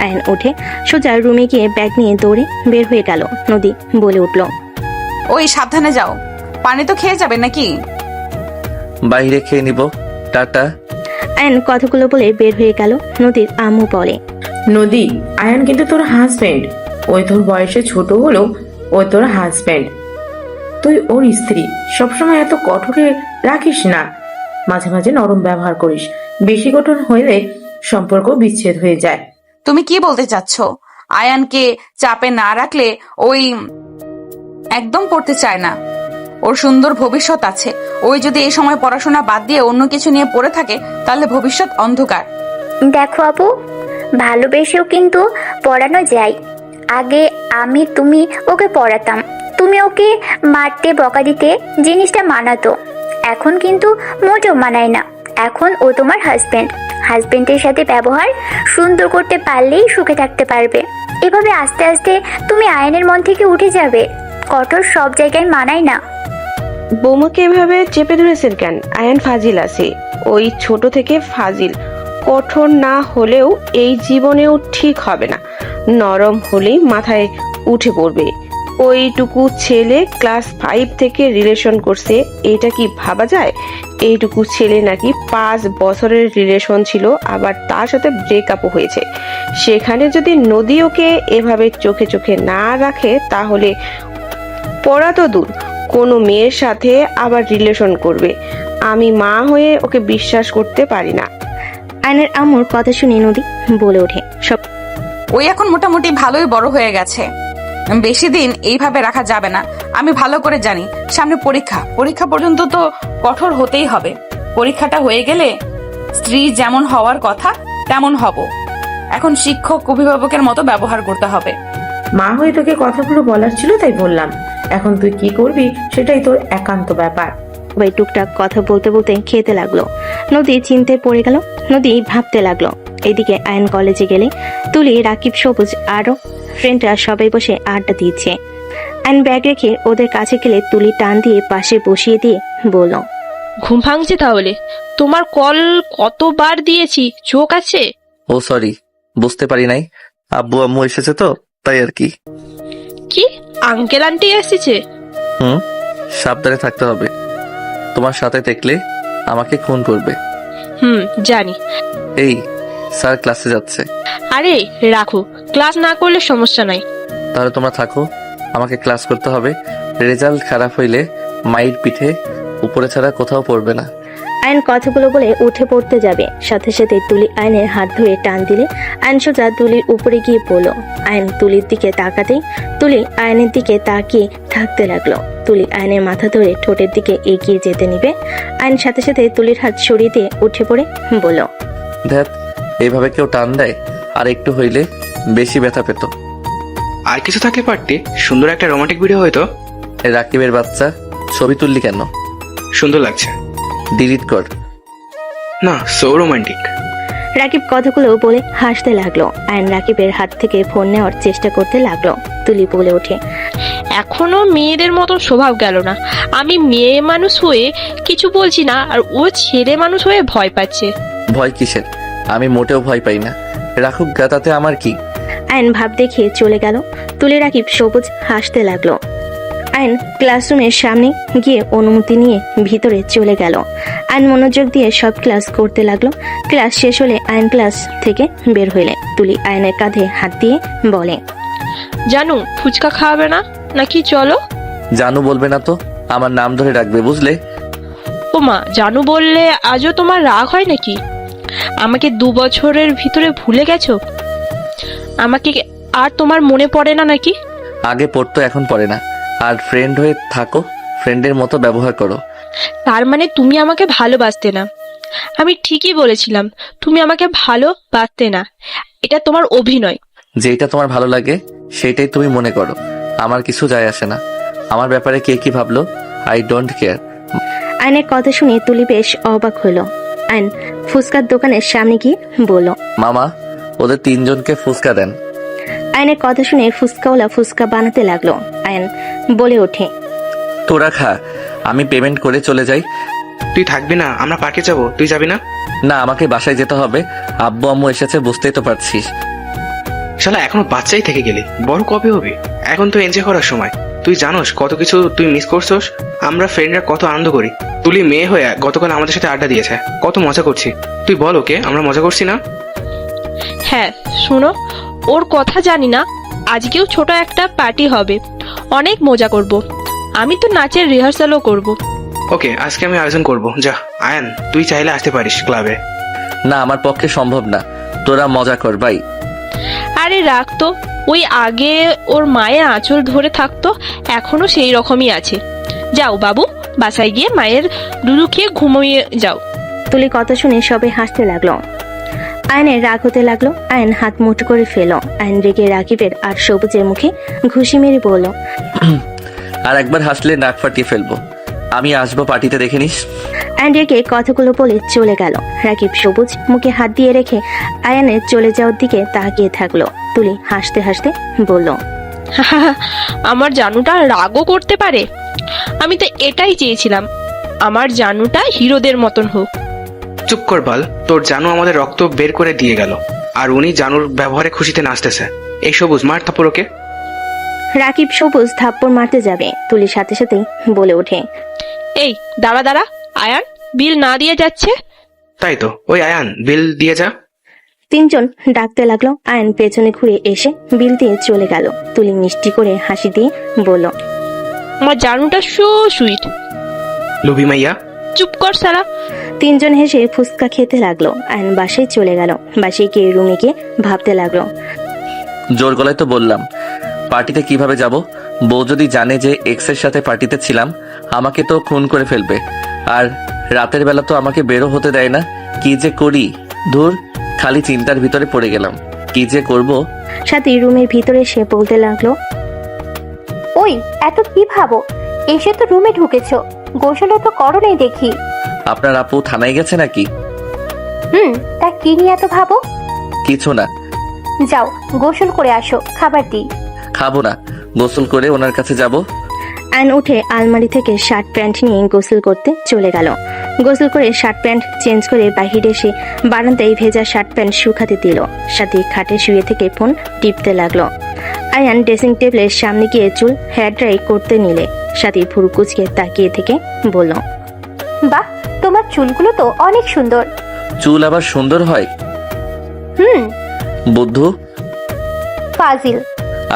আয়ন উঠে সোজা রুমে গিয়ে ব্যাগ নিয়ে দৌড়ে বের হয়ে গেল। নদী বলে উঠল, ওই সাবধানে যাও, পানি তো খেয়ে যাবে নাকি? বাইরে খেয়ে নিব, টাটা। আয়ন কথাগুলো বলে বের হয়ে গেল। নদীর আম্মু বলে, নদী, আয়ান কিন্তু তোর হাজবেন্ড। ওই তোর বয়সে ছোট হলেও ওই তোর হাজবেন্ড। তুই ওর স্ত্রী, সবসময় এত কঠোরে রাখিস না, মাঝে মাঝে নরম ব্যবহার করিস। বেশি কঠোর হইলে সম্পর্ক বিচ্ছেদ হয়ে যায়। তুমি কি বলতে চাচ্ছ? আয়ানকে চাপে না রাখলে ওই একদম পড়তে চায় না। ওর সুন্দর ভবিষ্যৎ আছে। ওই যদি এই সময় পড়াশোনা বাদ দিয়ে অন্য কিছু নিয়ে পড়ে থাকে তাহলে ভবিষ্যৎ অন্ধকার। দেখো আপু, ভালোবেসেও কিন্তু পড়ানো যায়। আগে তুমি ওকে পড়াতাম, তুমি ওকে মারতে বকা দিতে, জিনিসটা মানাতো। এখন কিন্তু মোটেও মানায় না। এখন ও তোমার হাজবেন্ডের সাথে ব্যবহার সুন্দর করতে পারলেই সুখে থাকতে পারবে। এভাবে আস্তে আস্তে তুমি আয়নের মন থেকে উঠে যাবে। কঠোর সব জায়গায় মানায় না। বৌমাকে এভাবে চেপে ধরেছেন কেন? আয়ান ফাজিল আছে, ওই ছোট থেকে ফাজিল। কঠোর না হলেও এই জীবনেও ঠিক হবে না। নরম হলেই মাথায় উঠে পড়বে। ওইটুকু ছেলে ক্লাস 5 থেকে রিলেশন করছে, এটা কি ভাবা যায়? এইটুকু ছেলে নাকি 5 বছরের রিলেশন ছিল, আবার তার সাথে ব্রেকআপও হয়েছে। সেখানে যদি নদী ওকে এভাবে চোখে চোখে না রাখে তাহলে পড়া তো দূর, কোনো মেয়ের সাথে আবার রিলেশন করবে। আমি মা হয়ে ওকে বিশ্বাস করতে পারি না। আয়নের আম্মুর কথা শুনে নদী বলে ওঠে, সব ওই এখন মোটামুটি ভালোই বড় হয়ে গেছে, বেশি দিন এইভাবে রাখা যাবে না। আমি ভালো করে জানি সামনে পরীক্ষা পর্যন্ত তো কঠোর হতেই হবে। পরীক্ষাটা হয়ে গেলে স্ত্রী যেমন হওয়ার কথা তেমন হব। এখন শিক্ষক অভিভাবকের মতো ব্যবহার করতে হবে। মা হয়ে তোকে কথাগুলো বলার ছিল তাই বললাম। এখন তুই কি করবি সেটাই তোর একান্ত ব্যাপার। সবাই টুকটাক কথা বলতে বলতে খেতে লাগলো। নদী চিন্তায় পড়ে গেল। নদী ভাবতে লাগলো। এদিকে আয়ন কলেজে গেলে তুলি, রাকিব, সবুজ আরো ফ্রেন্ডরা সবাই বসে আড্ডা দিচ্ছে। আয়ন ব্যাগ রেখে ওদের কাছে গেলে তুলি টান দিয়ে পাশে বসিয়ে দিয়ে বলল, ঘুম ভাঙছে তাহলে? তোমার কল কতবার দিয়েছি, চোখ আছে? ও সরি, বুঝতে পারি নাই। আব্বু আম্মু এসেছে তো তাই আর কি। কি আঙ্কেল আন্টি এসেছে? সাবধানে থাকতে হবে। তোমার সাথে দেখলে আমাকে খুন করবে। জানি। এই স্যার ক্লাসে যাচ্ছে। আরে রাখো, ক্লাস না করলে সমস্যা নাই। তাহলে তোমরা থাকো, আমাকে ক্লাস করতে হবে। রেজাল্ট খারাপ হইলে মাইর পিঠে উপরে ছাড়া কোথাও পড়বে না। আয়ন কথাগুলো বলে উঠে পড়তে যাবে, সাথে সাথে তুলি আয়নের হাত ধরে টান দিলে আয়ন সোজা তুলির উপরে গিয়ে পড়লো। আয়ন তুলির দিকে তাকাতেই তুলি আয়নের দিকে তাকিয়ে থাকতে লাগলো। তুলি আয়নের মাথা ধরে ঠোঁটের দিকে এগিয়ে যেতে নিবে। আয়ন সাথে সাথে তুলির হাত সরিয়ে দিয়ে উঠে পড়ে বলল, ধ্যাত, এইভাবে কেউ টান দেয়? আর একটু হইলে বেশি ব্যথা পেত। আর কিছু থাকলে পারতে, সুন্দর একটা রোমান্টিক ভিডিও হয়তো। এই রাকিবের বাচ্চা, ছবি তুললি কেন? সুন্দর লাগছে। ডিলিট কর। না, সো রোমান্টিক। রাকিব কথাগুলো বলে হাসতে লাগলো। আয়ন রাকিবের হাত থেকে ফোন নেওয়ার চেষ্টা করতে লাগলো। তুলি বলে ওঠে, এখনো মেয়েদের মতন স্বভাব গেল না। আমি মেয়ে মানুষ হয়ে কিছু বলছি না, আর ও ছেলে মানুষ হয়ে ভয় পাচ্ছে। ভয় কিসের? আমি মোটেও ভয় পাই না। রাখুক গা, তাতে আমার কি? আয়ন ভাব দেখিয়ে চলে গেল। তুলি, রাকিব, সবুজ হাসতে লাগলো। আয়ন ক্লাসরুমের সামনে গিয়ে অনুমতি নিয়ে ভিতরে চলে গেল। আয়ন মনোযোগ দিয়ে সব ক্লাস করতে লাগলো। ক্লাস শেষ হলে আয়ন ক্লাস থেকে বের হইলে তুলি আয়নের কাঁধে হাত দিয়ে বলে, জানু ফুচকা খাওয়াবে না নাকি? চলো। জানু বলবে না তো, আমার নাম ধরে ডাকবে, বুঝলে? ও মা, জানু বললে আজও তোমার রাগ হয় নাকি? আমাকে 2 বছরের ভিতরে ভুলে গেছো? আমাকে আর তোমার মনে পড়ে না নাকি? আগে পড়তো, এখন পড়ে না। আর ফ্রেন্ড হয়ে থাকো, ফ্রেন্ডের মতো ব্যবহার করো। তার মানে তুমি আমাকে ভালোবাসতে না? আমি ঠিকই বলেছিলাম, তুমি আমাকে ভালোবাসতে না। এটা তোমার অভিনয়। যেটা তোমার ভালো লাগে সেটাই তুমি মনে করো, আমার কিছু যায় আসে না। আমার ব্যাপারে কে কি ভাবলো, আই ডোন্ট কেয়ার। আয়নের কথা শুনে তুলি বেশ অবাক হলো। আয়ন ফুচকার দোকানের সামনে গিয়ে বলল, মামা, ওদের 3 জনকে ফুচকা দেন। আয়নের কথা শুনে ফুচকাওয়ালা ফুচকা বানাতে লাগলো। আয়ন বলে ওঠে, তোরা খা, আমি পেমেন্ট করে চলে যাই। তুই থাকবি না? আমরা পার্কে যাবো, তুই যাবি না? না, আমাকে বাসায় যেতে হবে। আব্বু আম্মু এসেছে, বুঝতেই তো পারছিস। শালা এখনো বাচ্চাই থেকে গেলি, বড় কবে হবি? এখন তো এনজয় করার সময়। তুই জানোস কত কিছু তুই মিস করছস? আমরা ফ্রেন্ডরা কত আনন্দ করি। তুলি মেয়ে হয়ে গতকাল আমাদের সাথে আড্ডা দিয়েছে, কত মজা করছি। তুই বল ওকে আমরা মজা করছি না? হ্যাঁ শোনো, ওর কথা জানি না, আজকেও ছোট একটা পার্টি হবে, অনেক মজা করব। আমি তো নাচের রিহার্সালও করব। ওকে, আজকে আমি আয়োজন করব। যা আয়ান, তুই চাইলে আসতে পারিস ক্লাবে। না, আমার পক্ষে সম্ভব না। তোরা মজা কর ভাই। আরে রাখ তো, ওই আগে ওর মায়ের আঁচল ধরে থাকতো, এখনো সেই রকমই আছে। যাও বাবু, বাসায় গিয়ে মায়ের দুধু খেয়ে ঘুমিয়ে যাও। তুলি কথা শুনে সবাই হাসতে লাগলো। আয়নের রাগ হতে লাগলো। আয়ন হাত মুঠো করে ফেল। আয়ন রেগে রাকিবের আর সবুজের মুখে ঘুষি মেরে বলল, আর একবার হাসলে নাক ফাটিয়ে ফেলবো। আমি আসবো, পার্টিতে দেখে নিস। আয়ন রেগে কথাগুলো বলে চলে গেল। রাকিব সবুজ মুখে হাত দিয়ে রেখে আয়নের চলে যাওয়ার দিকে তাকিয়ে থাকলো। তুলি হাসতে হাসতে বলল, আমার জানুটা রাগও করতে পারে। আমি তো এটাই চেয়েছিলাম, আমার জানুটা হিরোদের মতন হোক। চুপ কর বল, তোর জানু আমাদের রক্ত বের করে দিয়ে গেল, আর উনি জানুর ব্যবহারে খুশিতে নাচতেছে। এই সবুজ, মার থাপ্পড় ওকে। রাকিব সবুজ থাপ্পড় মারতে যাবে, তুলির সাথে সাথেই বলে ওঠে, এই দাঁড়া দাঁড়া, আয়ান বিল না দিয়ে যাচ্ছে। তাই তো, ওই আয়ান বিল দিয়ে যা। তিনজন ডাকতে লাগলো। আয়ন পেছনে ঘুরে এসে বিল দিয়ে চলে গেল। তুলি মিষ্টি করে হাসি দিয়ে বলল, আমার জানুটা সো সুইট। লুবি মাইয়া। চুপ কর সারা। তিনজন হেসে ফুচকা খেতে লাগলো। আয়ন বাসায় চলে গেল। বাসায় গিয়ে রুমে গিয়ে ভাবতে লাগলো। জোর গলায় তো বললাম, পার্টিতে কিভাবে যাব? বউ যদি জানে যে এক্সের সাথে পার্টিতে ছিলাম, আমাকে তো খুন করে ফেলবে। আর রাতের বেলা তো আমাকে বেরো হতে দেয় না। কি যে করি, ধুর, খালি চিন্তার ভিতরে পড়ে গেলাম। কি যে করব। সাথে রুমের ভিতরে সে বলতে লাগলো, ওই এত কি ভাবো? এসে তো রুমে ঢুকেছো, গোসলও তো করো নাই দেখি। আপনার আপু থানায় গেছে নাকি? তা কি নিয়ে এত ভাবো? কিছু না। যাও গোসল করে আসো, খাবার দিই। খাবো না, গোসল করে ওনার কাছে যাব। আয়ন উঠে আলমারি থেকে শার্ট প্যান্ট নিয়ে গোসল করতে চলে গেল। গোসল করে শার্ট প্যান্ট চেঞ্জ করে বাহিরে এসে বারান্দায় ভেজা শার্ট প্যান্ট শুকাতে দিল। সাথে খাটে শুয়ে থেকে ফোন টিপতে লাগলো। আয়ান ড্রেসিং টেবিলের সামনে গিয়ে চুল হেয়ার ড্রাই করতে নিলে সাথে ভুরু কুচকে তাকিয়ে থেকে বলল, বাহ, তোমার চুলগুলো তো অনেক সুন্দর। চুল আবার সুন্দর হয়? বুদ্ধু। ফাজিল।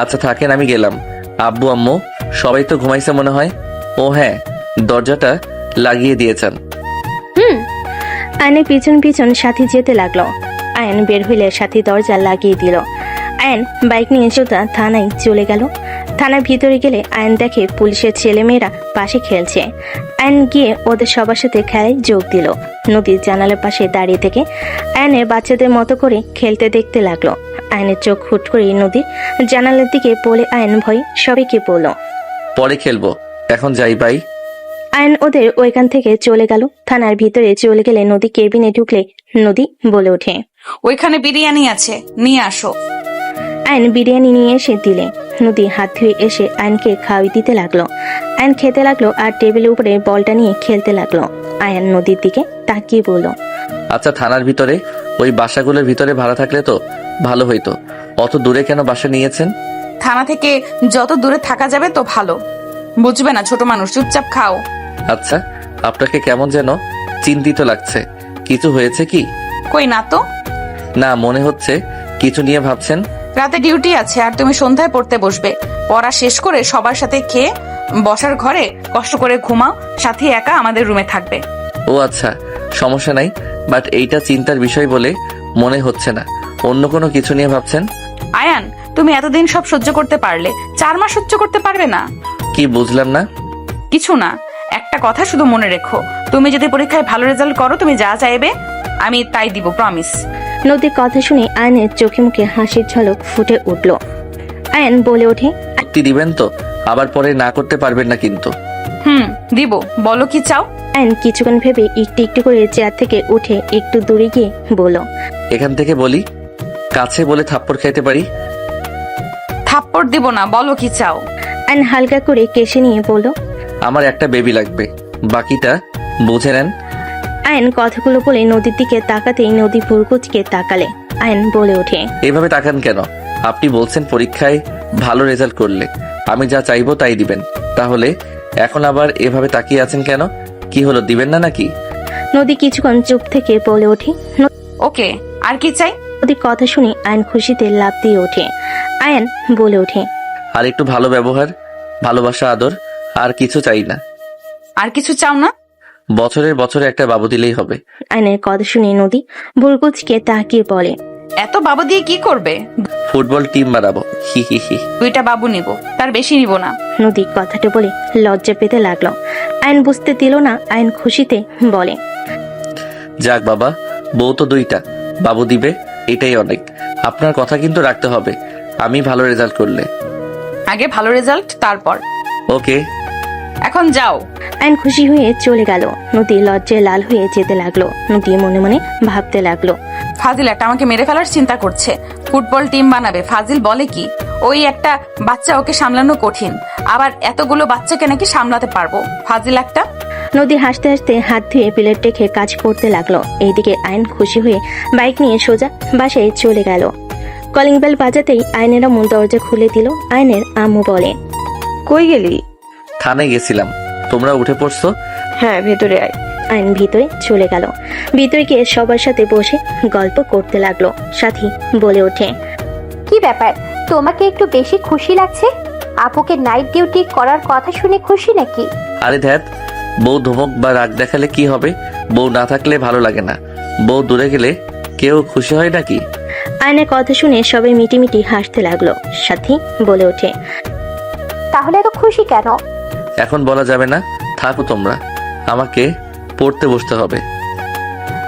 আচ্ছা থাকেন, আমি গেলাম। আব্বু আম্মু সবাই তো ঘুমাইছে মনে হয়। ও হ্যাঁ, দরজাটা লাগিয়ে দিয়েছেন। আয়নের পিছন পিছন সাথী যেতে লাগলো। আয়ন বের হইলে সাথী দরজা লাগিয়ে দিল। আয়ন বাইক নিয়ে সোজা থানায় চলে গেল। থানার ভিতরে গেলে আয়ন দেখে পুলিশের ছেলেমেয়েরা পাশে খেলছে। আয়ন গিয়ে ওদের সবার সাথে খেলায় যোগ দিল। নদীর জানালার পাশে দাঁড়িয়ে থেকে আয়নের বাচ্চাদের মতো করে খেলতে দেখতে লাগলো। আয়নের চোখ হুট করে নদীর জানালার দিকে পড়ে আয়ন ভয় সবাইকে বলল, পরে খেলবো, এখন যাই বাই। আয়ন ওদের ওইখান থেকে চলে গেল। থানার ভিতরে চলে গেলে নদী কেবিনে ঢুকলে নদী বলে ওঠে, ওইখানে বিরিয়ানি আছে, নিয়ে আসো। আয়ন বিরিয়ানি নিয়ে এসে দিলে। নদী হাত ধুয়ে এসে আয়নকে খাওয়াই দিতে লাগলো। আয়ন খেতে লাগলো আর টেবিলের উপরে বলটা নিয়ে খেলতে লাগলো। আয়ন নদীর দিকে তাকিয়ে বলল, আচ্ছা থানার ভিতরে ওই বাসাগুলোর ভিতরে ভাড়া থাকলে তো ভালো হইতো। অত দূরে কেন বাসা নিয়েছেন? থানা থেকে যত দূরে থাকা যাবে তো ভালো। বুঝবে না ছোট মানুষ, চুপচাপ খাও। আচ্ছা, আপনাকে কেমন যেন চিন্তিত লাগছে। কিছু হয়েছে কি? কই না তো। না, মনে হচ্ছে কিছু নিয়ে ভাবছেন। রাতে ডিউটি আছে আর তুমি সন্ধ্যায় পড়তে বসবে। পড়া শেষ করে সবার সাথে খেয়ে বসার ঘরে কষ্ট করে ঘুমাও, সাথে একা আমাদের রুমে থাকবে। ও আচ্ছা, সমস্যা নাই, বাট এইটা চিন্তার বিষয় বলে মনে হচ্ছে না। অন্য কোনো কিছু নিয়ে ভাবছেন? আয়ান, তুমি এতদিন সব সহ্য করতে পারলে, 4 মাস সহ্য করতে পারবে না? কি বুঝলাম না। কিছু না, একটা কথা শুধু মনে রেখো, তুমি যদি পরীক্ষায় ভালো রেজাল্ট করো, তুমি যা চাইবে আমি তাই দিব, প্রমিস। নদীর কথা শুনে আয়নের চোখে মুখে হাসির ঝলক ফুটে উঠল। আয়ন বলে ওঠে, সত্যি দিবেন তো? আবার পরে না করতে পারবেন না কিন্তু। দিব, বলো কি চাও। আয়ন কিছুক্ষণ ভেবে একটু একটু করে চেয়ার থেকে উঠে একটু দূরে গিয়ে বলল, এখান থেকে বলি, কাছে বলে থাপ্পড় খাইতে পারি। থাপ্পড় দিব না, বলো কি চাও। আয়ন হালকা করে কেশে নিয়ে বলল, আমার একটা বেবি লাগবে, বাকিটা বুঝে নেন। আয়ন কথাগুলো বলে নদীর দিকে তাকাতেই নদী ভুরকুচকে তাকালে। আয়ন বলে ওঠে, এইভাবে তাকান কেন? আপনি বলছেন পরীক্ষায় ভালো রেজাল্ট করলে আমি যা চাইবো তাই দিবেন, তাহলে এখন আবার এভাবে তাকিয়ে আছেন কেন? কি হলো, দিবেন না নাকি? নদী কিছুক্ষণ চুপ থেকে বলে ওঠে, ওকে, আর কি চাই? নদীর কথা শুনে আয়ন খুশিতে লাফ দিয়ে ওঠে। আয়ন বলে ওঠে, আর একটু ভালো ব্যবহার, ভালোবাসা, আদর, আর কিছু চাই না। আর কিছু চাও না? বছরের বছরে একটা বাবু দিলেই হবে। আয়নের কথা শুনে নদী ভুরকুচকে তাকিয়ে বলে, এত বাবু দিয়ে কি করবে? ফুটবল টিম বানাবো। হি হি হি। 2টা বাবু নিব, তার বেশি নিব না। নদী কথাটা বলে লজ্জা পেতে লাগলো। আয়ন বুঝতে দিল না। আয়ন খুশিতে বলে, যাক বাবা, বউ তো 2টা, বাবু দিবে, এটাই অনেক। আপনার কথা কিন্তু রাখতে হবে, আমি ভালো রেজাল্ট করলে। আগে ভালো রেজাল্ট, তারপর। ওকে। এখন যাও। আয়ন খুশি হয়ে চলে গেল। নদী লজ্জায় লাল হয়ে যেতে লাগলো। নদী মনে মনে ভাবতে লাগলো, ফাজিল একটা আমাকে মেরে ফেলার চিন্তা করছে, ফুটবল টিম বানাবে। ফাজিল বলে কি, ওই একটা বাচ্চা, ওকে সামলানো কঠিন, আবার এতগুলো বাচ্চাকে নাকি সামলাতে পারবো। ফাজিল একটা। নদী হাসতে হাসতে হাত ধুয়ে প্লেট রেখে কাজ করতে লাগলো। এইদিকে আয়ন খুশি হয়ে বাইক নিয়ে সোজা বাসায় চলে গেল। কলিং বেল বাজাতেই আয়নের আম্মু দরজা খুলে দিল। আয়নের আম্মু বলে, কই গেলি? থানায় গেছিলাম, তোমরা উঠে পড়ছো? হ্যাঁ, ভেতরে আয়। আয়ন ভিতরে চলে গেল। ভিতরে গিয়ে সবার সাথে বসে গল্প করতে লাগলো। সাথী বলে ওঠে, কি ব্যাপার, তোমাকে একটু বেশি খুশি লাগছে? আপুকে নাইট ডিউটি করার কথা শুনে খুশি নাকি? আরে ধ্যাত, বউ ধমক বা রাগ দেখালে কি হবে? বউ না থাকলে ভালো লাগে না, বউ দূরে গেলে কেউ খুশি হয় নাকি? আয়নের কথা শুনে সবাই মিটিমিটি হাসতে লাগলো। সাথী বলে ওঠে, তাহলে এত খুশি কেন? এখন বলা যাবে না, থাকো তোমরা, আমাকে পড়তে বসতে হবে।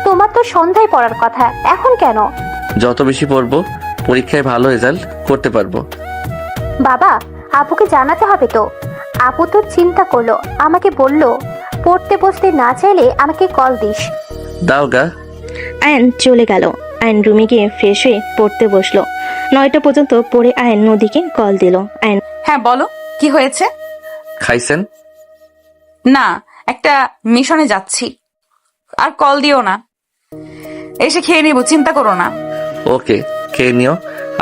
তোমার তো সন্ধ্যায় পড়ার কথা, এখন কেন? যত বেশি পড়বো পরীক্ষায় ভালো রেজাল্ট করতে পারবো। বাবা, আপুকে জানাতে হবে তো। আপু তো চিন্তা করলো, আমাকে বললো পড়তে বসতে না চাইলে আমাকে কল দিস। দাও গা। আয়ন চলে গেল। আয়ন রুমে গিয়ে ফ্রেশ হয়ে পড়তে বসলো। 9টা পর্যন্ত পড়ে আয়ন নদীকে কল দিল। আয়ন, হ্যাঁ বলো, কি হয়েছে? খাইছেন? না, একটা মিশনে যাচ্ছি, আর কল দিও না, এসে খেয়ে নিব, চিন্তা করো না। ওকে, খেয়ে নিও,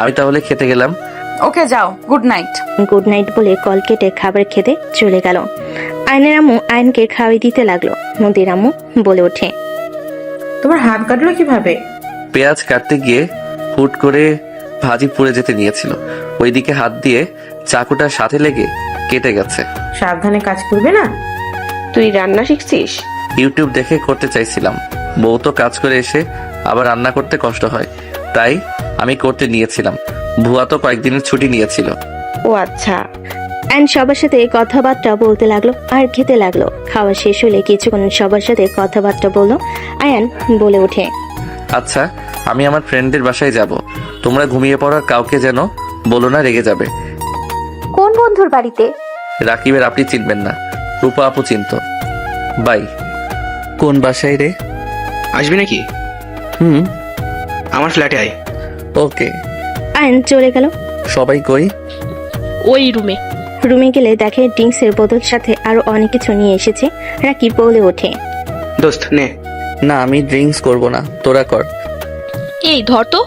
আমি তাহলে খেতে গেলাম। ওকে যাও, গুড নাইট। গুড নাইট বলে কল কেটে খাবার খেতে চলে গেল। আয়নের আম্মু আয়নকে খাওয়াই দিতে লাগলো। নদীর আম্মু বলে ওঠে, তোমার হাত কাটলো কিভাবে? পেঁয়াজ কাটতে গিয়ে হুট করে ভাজি পুড়ে যেতে নিয়েছিল, ওইদিকে হাত দিয়ে চাকুটার সাথে লেগে কেটে গেছে। সাবধানে কাজ করবে না? তুই রান্না শিখছিস? ইউটিউব দেখে করতে চাইছিলাম, বউ তো কাজ করে এসে আবার রান্না করতে কষ্ট হয়, তাই আমি করতে নিয়েছিলাম। ভুয়া তো কয়েকদিনের ছুটি নিয়েছিল। ও আচ্ছা। আয়ন সবার সাথে কথাবার্তা বলতে লাগলো আর খেতে লাগলো। খাওয়া শেষ হলে কিছুক্ষণ সবার সাথে কথাবার্তা বললো। আয়ন বলে ওঠে, আচ্ছা, আমি আমার ফ্রেন্ডদের বাসায় যাব, তোমরা ঘুমিয়ে পড়ার কাউকে যেন বলো না, রেগে যাবে। কোন বন্ধুর বাড়িতে? রাকিবের আপনি চিনবেন না, রূপা আপু চিনত। বাই। কোন বাসায় রে? আসবি নাকি? হুম। আমার ফ্ল্যাটে আয়। ওকে। আয়ন চলে গেল। সবাই কই? ওই রুমে। রুমে গেলে দেখে ড্রিঙ্কসের বোতল সাথে আরো অনেক কিছু নিয়ে এসেছে। রাকিব বলে ওঠে, দোস্ত নে। না, আমি ড্রিঙ্কস করব না, তোরা কর। এই ধর তো,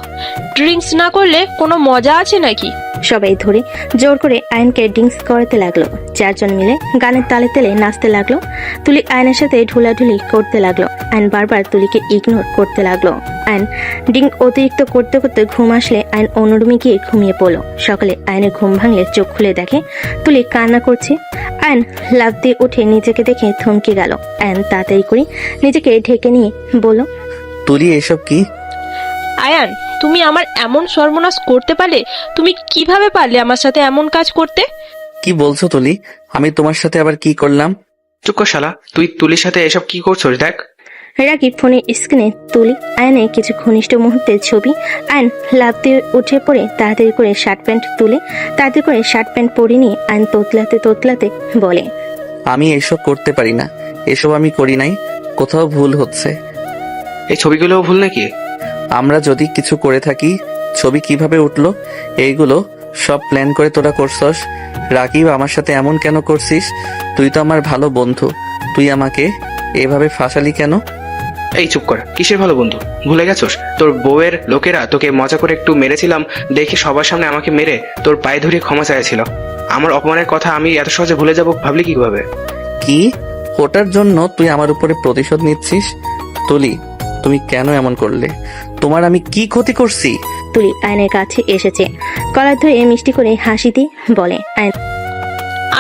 ড্রিঙ্কস না করলে কোনো মজা আছে নাকি? সবাই ধরে জোর করে আয়নকে ড্রিঙ্কস করাতে লাগলো। 4 জন মিলে গানের তালে তালে নাচতে লাগলো। তুলি আয়নের সাথে ঢুলাঢুলি করতে লাগলো। আয়ন বারবার তুলিকে ইগনোর করতে লাগলো। আয়ন ড্রিঙ্ক অতিরিক্ত করতে করতে ঘুম আসলে আয়ন অন্য রুমে গিয়ে ঘুমিয়ে পড়লো। সকালে আয়নের ঘুম ভাঙলে চোখ খুলে দেখে তুলি কান্না করছে। আয়ন লাফ দিয়ে উঠে নিজেকে দেখে থমকে গেল। আয়ন তাড়াতাড়ি করে নিজেকে ঢেকে নিয়ে বলল, তুলি এসব কি? আয়ান, তুমি আমার এমন সর্বনাশ করতে পারলে? তুমি কিভাবে পারলে আমার সাথে এমন কাজ করতে? কি বলছো তুলি? আমি তোমার সাথে আবার কি করলাম? চুপ কর শালা, তুই তুলির সাথে এসব কি করছিস? দেখ। রাকিব ফোনের স্ক্রিনে তুলি আয়নের কিছু ঘনিষ্ঠ মুহূর্তের ছবি। আয়ন লাফ দিয়ে উঠে পড়ে তাড়াতাড়ি করে শার্ট প্যান্ট তুলে তাড়াতাড়ি করে শার্ট প্যান্ট পরে নিয়ে আয়ন তোতলাতে তোতলাতে বলে, আমি এসব করতে পারি না, এসব আমি করি নাই, কোথাও ভুল হচ্ছে। এই ছবিগুলো ভুল নাকি? আমরা যদি কিছু করে থাকি, ছবি কিভাবে উঠলো? এইগুলো সব প্ল্যান করে তোরা করছস। রাকিব, আমার সাথে এমন কেন করছিস? তুই তো আমার ভালো বন্ধু, তুই আমাকে এভাবে ফাঁসালি কেন? এই চুপ কর, কিসের ভালো বন্ধু? ভুলে গেছোস? তোর বউয়ের লোকেরা তোকে মজা করে একটু মেরেছিলাম দেখে সবার সামনে আমাকে মেরে তোর পায়ে ধরে ক্ষমা চাইছিল। আমার অপমানের কথা আমি এত সহজে ভুলে যাব ভাবলি কিভাবে? কি? ওটার জন্য তুই আমার উপরে প্রতিশোধ নিচ্ছিস? তুলি, তুমি কেন এমন করলে? তোমার আমি কি ক্ষতি করছি? তুলি আয়নের কাছে এসেছে, কলার ধরে মিষ্টি করে হাসি দিয়ে বলে, আয়ন,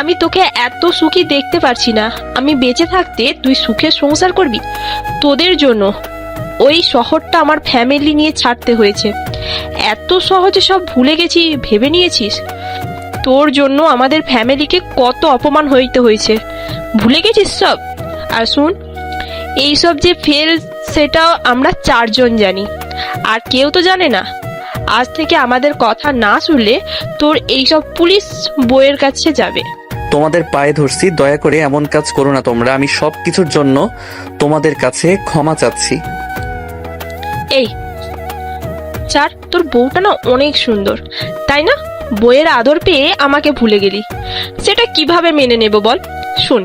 আমি তোকে এত সুখী দেখতে পারছি না। আমি বেঁচে থাকতে তুই সুখে সংসার করবি? তোদের জন্য ওই শহরটা আমার ফ্যামিলি নিয়ে ছাড়তে হয়েছে। এত সহজে সব ভুলে গেছি ভেবে নিয়েছিস? তোর জন্য আমাদের ফ্যামিলিকে কত অপমান হইতে হয়েছে, ভুলে গেছিস সব? আর শুন, এইসব যে ফেল সেটাও আমরা 4 জন জানি, আর কেউ তো জানে না। আজ থেকে আমাদের কথা না শুনলে তোর এইসব পুলিশ বইয়ের কাছে যাবে। তোমাদের পায়ে ধরছি, দয়া করে এমন কাজ করো না তোমরা। আমি সব কিছুর জন্য তোমাদের কাছে ক্ষমা চাচ্ছি। এই চার, তোর বউটা না অনেক সুন্দর, তাই না? বইয়ের আদর পেয়ে আমাকে ভুলে গেলি, সেটা কিভাবে মেনে নেব বল? শুন,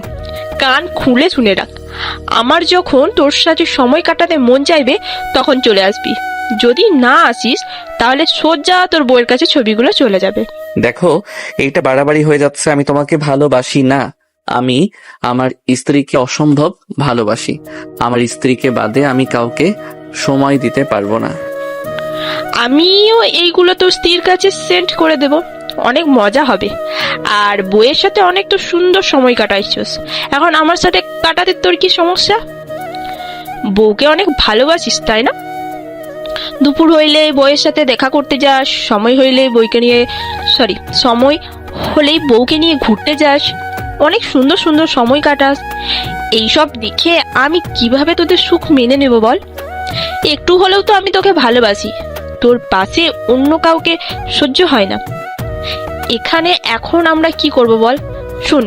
কান খুলে শুনে রাখ, আমার যখন তোর সাথে সময় কাটাতে মন চাইবে তখন চলে আসবি। যদি না আসিস তাহলে সোজা তোর বউয়ের কাছে ছবিগুলো চলে যাবে। দেখো, এইটা বাড়াবাড়ি হয়ে যাচ্ছে। আমি তোমাকে ভালোবাসি না, আমি আমার স্ত্রীকে অসম্ভব ভালোবাসি। আমার স্ত্রীকে বাদে আমি কাউকে সময় দিতে পারবো না। আমিও এইগুলো তোর স্ত্রীর কাছে সেন্ড করে দেব, অনেক মজা হবে। আর বইয়ের সাথে অনেক তো সুন্দর সময় কাটাইছিস, এখন আমার সাথে কাটাতে তোর কি সমস্যা? বউকে অনেক ভালোবাসিস তাই না? দুপুর হইলে বইয়ের সাথে দেখা করতে যাস, সময় হইলে সময় হলেই বউকে নিয়ে ঘুরতে যাস, অনেক সুন্দর সুন্দর সময় কাটাস। এইসব দেখে আমি কিভাবে তোদের সুখ মেনে নেব বল? একটু হলেও তো আমি তোকে ভালোবাসি, তোর পাশে অন্য কাউকে সহ্য হয় না। এখানে এখন আমরা কি করব বল? শুন,